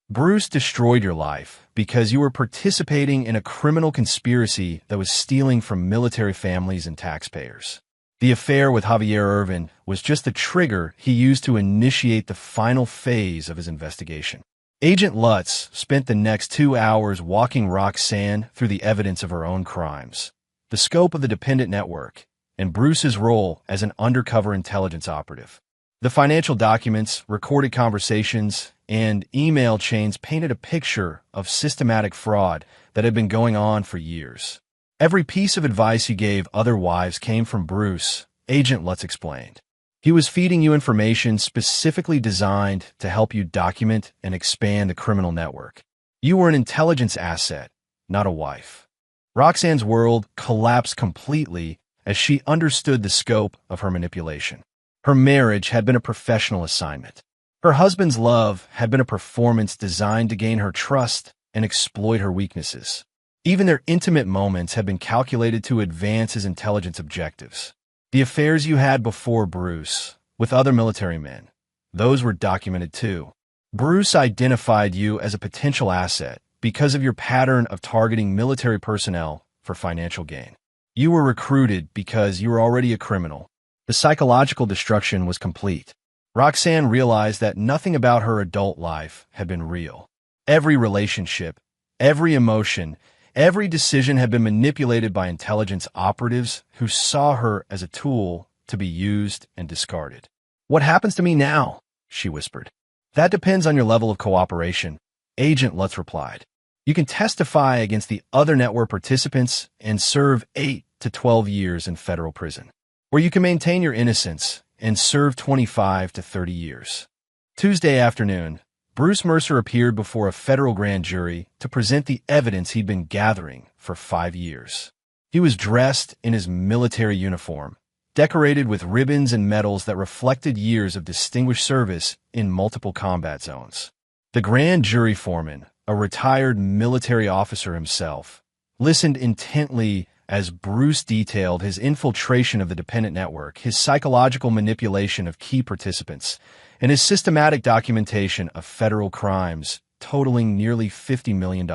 Bruce destroyed your life because you were participating in a criminal conspiracy that was stealing from military families and taxpayers. The affair with Javier Irvin was just the trigger he used to initiate the final phase of his investigation. Agent Lutz spent the next 2 hours walking Roxanne through the evidence of her own crimes, the scope of the dependent network, and Bruce's role as an undercover intelligence operative. The financial documents, recorded conversations, and email chains painted a picture of systematic fraud that had been going on for years. Every piece of advice he gave other wives came from Bruce, Agent Lutz explained. He was feeding you information specifically designed to help you document and expand the criminal network. You were an intelligence asset, not a wife. Roxanne's world collapsed completely as she understood the scope of her manipulation. Her marriage had been a professional assignment. Her husband's love had been a performance designed to gain her trust and exploit her weaknesses. Even their intimate moments had been calculated to advance his intelligence objectives. The affairs you had before Bruce, with other military men, those were documented too. Bruce identified you as a potential asset because of your pattern of targeting military personnel for financial gain. You were recruited because you were already a criminal. The psychological destruction was complete. Roxanne realized that nothing about her adult life had been real. Every relationship, every emotion, every decision had been manipulated by intelligence operatives who saw her as a tool to be used and discarded. What happens to me now? She whispered. That depends on your level of cooperation, Agent Lutz replied. You can testify against the other network participants and serve 8 to 12 years in federal prison, or you can maintain your innocence and serve 25 to 30 years. Tuesday afternoon, Bruce Mercer appeared before a federal grand jury to present the evidence he'd been gathering for 5 years. He was dressed in his military uniform, decorated with ribbons and medals that reflected years of distinguished service in multiple combat zones. The grand jury foreman, a retired military officer himself, listened intently as Bruce detailed his infiltration of the dependent network, his psychological manipulation of key participants, and his systematic documentation of federal crimes totaling nearly $50 million.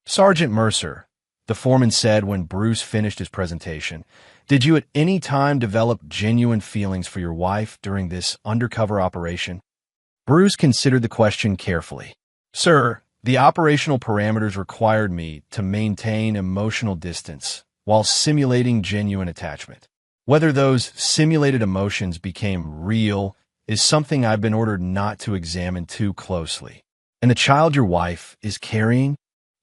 Sergeant Mercer, the foreman said when Bruce finished his presentation, did you at any time develop genuine feelings for your wife during this undercover operation? Bruce considered the question carefully. Sir, the operational parameters required me to maintain emotional distance while simulating genuine attachment. Whether those simulated emotions became real is something I've been ordered not to examine too closely. And the child your wife is carrying?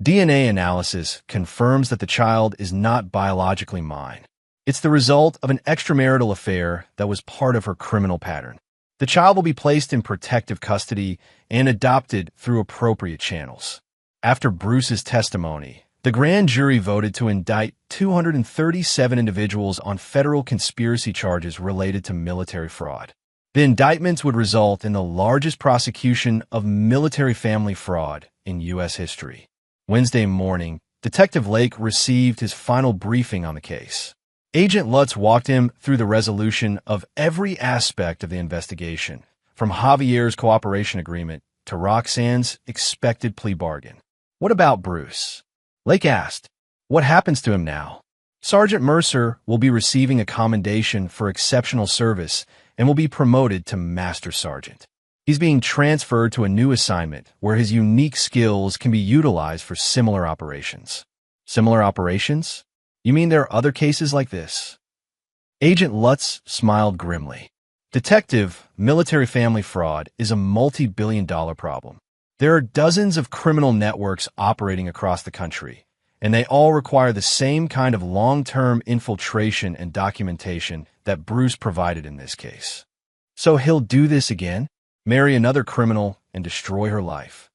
DNA analysis confirms that the child is not biologically mine. It's the result of an extramarital affair that was part of her criminal pattern. The child will be placed in protective custody and adopted through appropriate channels. After Bruce's testimony, the grand jury voted to indict 237 individuals on federal conspiracy charges related to military fraud. The indictments would result in the largest prosecution of military family fraud in U.S. history. Wednesday morning, Detective Lake received his final briefing on the case. Agent Lutz walked him through the resolution of every aspect of the investigation, from Javier's cooperation agreement to Roxanne's expected plea bargain. What about Bruce? Lake asked. What happens to him now? Sergeant Mercer will be receiving a commendation for exceptional service and will be promoted to Master Sergeant. He's being transferred to a new assignment where his unique skills can be utilized for similar operations. Similar operations? You mean there are other cases like this? Agent Lutz smiled grimly. Detective, military family fraud is a multi-billion-dollar problem. There are dozens of criminal networks operating across the country, and they all require the same kind of long-term infiltration and documentation that Bruce provided in this case. So he'll do this again? Marry another criminal and destroy her life.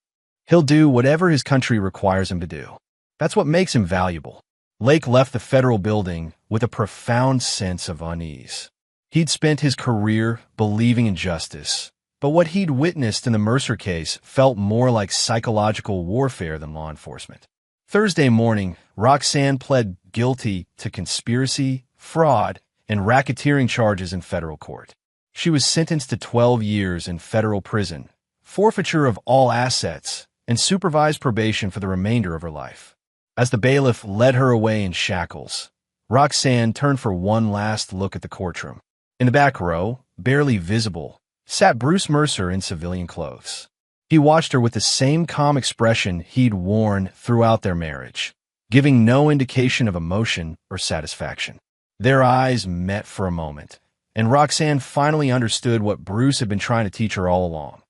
He'll do whatever his country requires him to do. That's what makes him valuable. Lake left the federal building with a profound sense of unease. He'd spent his career believing in justice, but what he'd witnessed in the Mercer case felt more like psychological warfare than law enforcement. Thursday morning, Roxanne pled guilty to conspiracy, fraud, and racketeering charges in federal court. She was sentenced to 12 years in federal prison, forfeiture of all assets, and supervised probation for the remainder of her life. As the bailiff led her away in shackles, Roxanne turned for one last look at the courtroom. In the back row, barely visible, sat Bruce Mercer in civilian clothes. He watched her with the same calm expression he'd worn throughout their marriage, giving no indication of emotion or satisfaction. Their eyes met for a moment, and Roxanne finally understood what Bruce had been trying to teach her all along.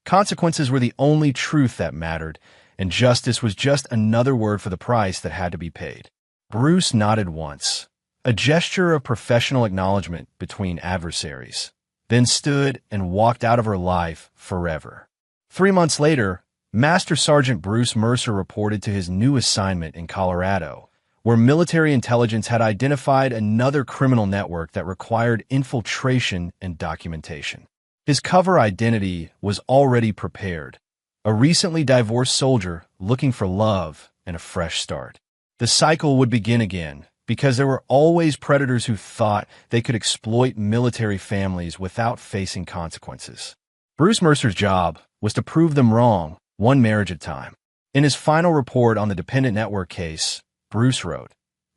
Consequences were the only truth that mattered, and justice was just another word for the price that had to be paid. Bruce nodded once, a gesture of professional acknowledgement between adversaries, then stood and walked out of her life forever. 3 months later, Master Sergeant Bruce Mercer reported to his new assignment in Colorado, where military intelligence had identified another criminal network that required infiltration and documentation. His cover identity was already prepared, a recently divorced soldier looking for love and a fresh start. The cycle would begin again, because there were always predators who thought they could exploit military families without facing consequences. Bruce Mercer's job was to prove them wrong, one marriage at a time. In his final report on the dependent network case, Bruce wrote,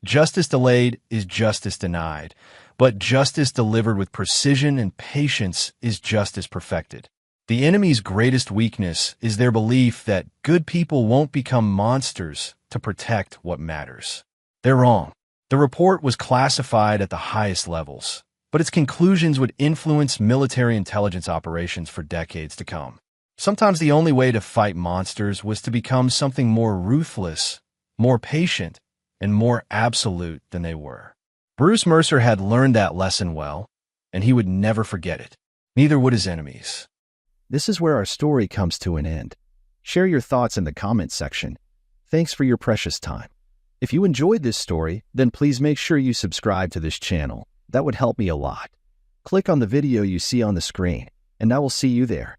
"Justice delayed is justice denied, but justice delivered with precision and patience is justice perfected. The enemy's greatest weakness is their belief that good people won't become monsters to protect what matters. They're wrong." The report was classified at the highest levels, but its conclusions would influence military intelligence operations for decades to come. Sometimes the only way to fight monsters was to become something more ruthless, more patient, and more absolute than they were. Bruce Mercer had learned that lesson well, and he would never forget it. Neither would his enemies. This is where our story comes to an end. Share your thoughts in the comments section. Thanks for your precious time. If you enjoyed this story, then please make sure you subscribe to this channel. That would help me a lot. Click on the video you see on the screen, and I will see you there.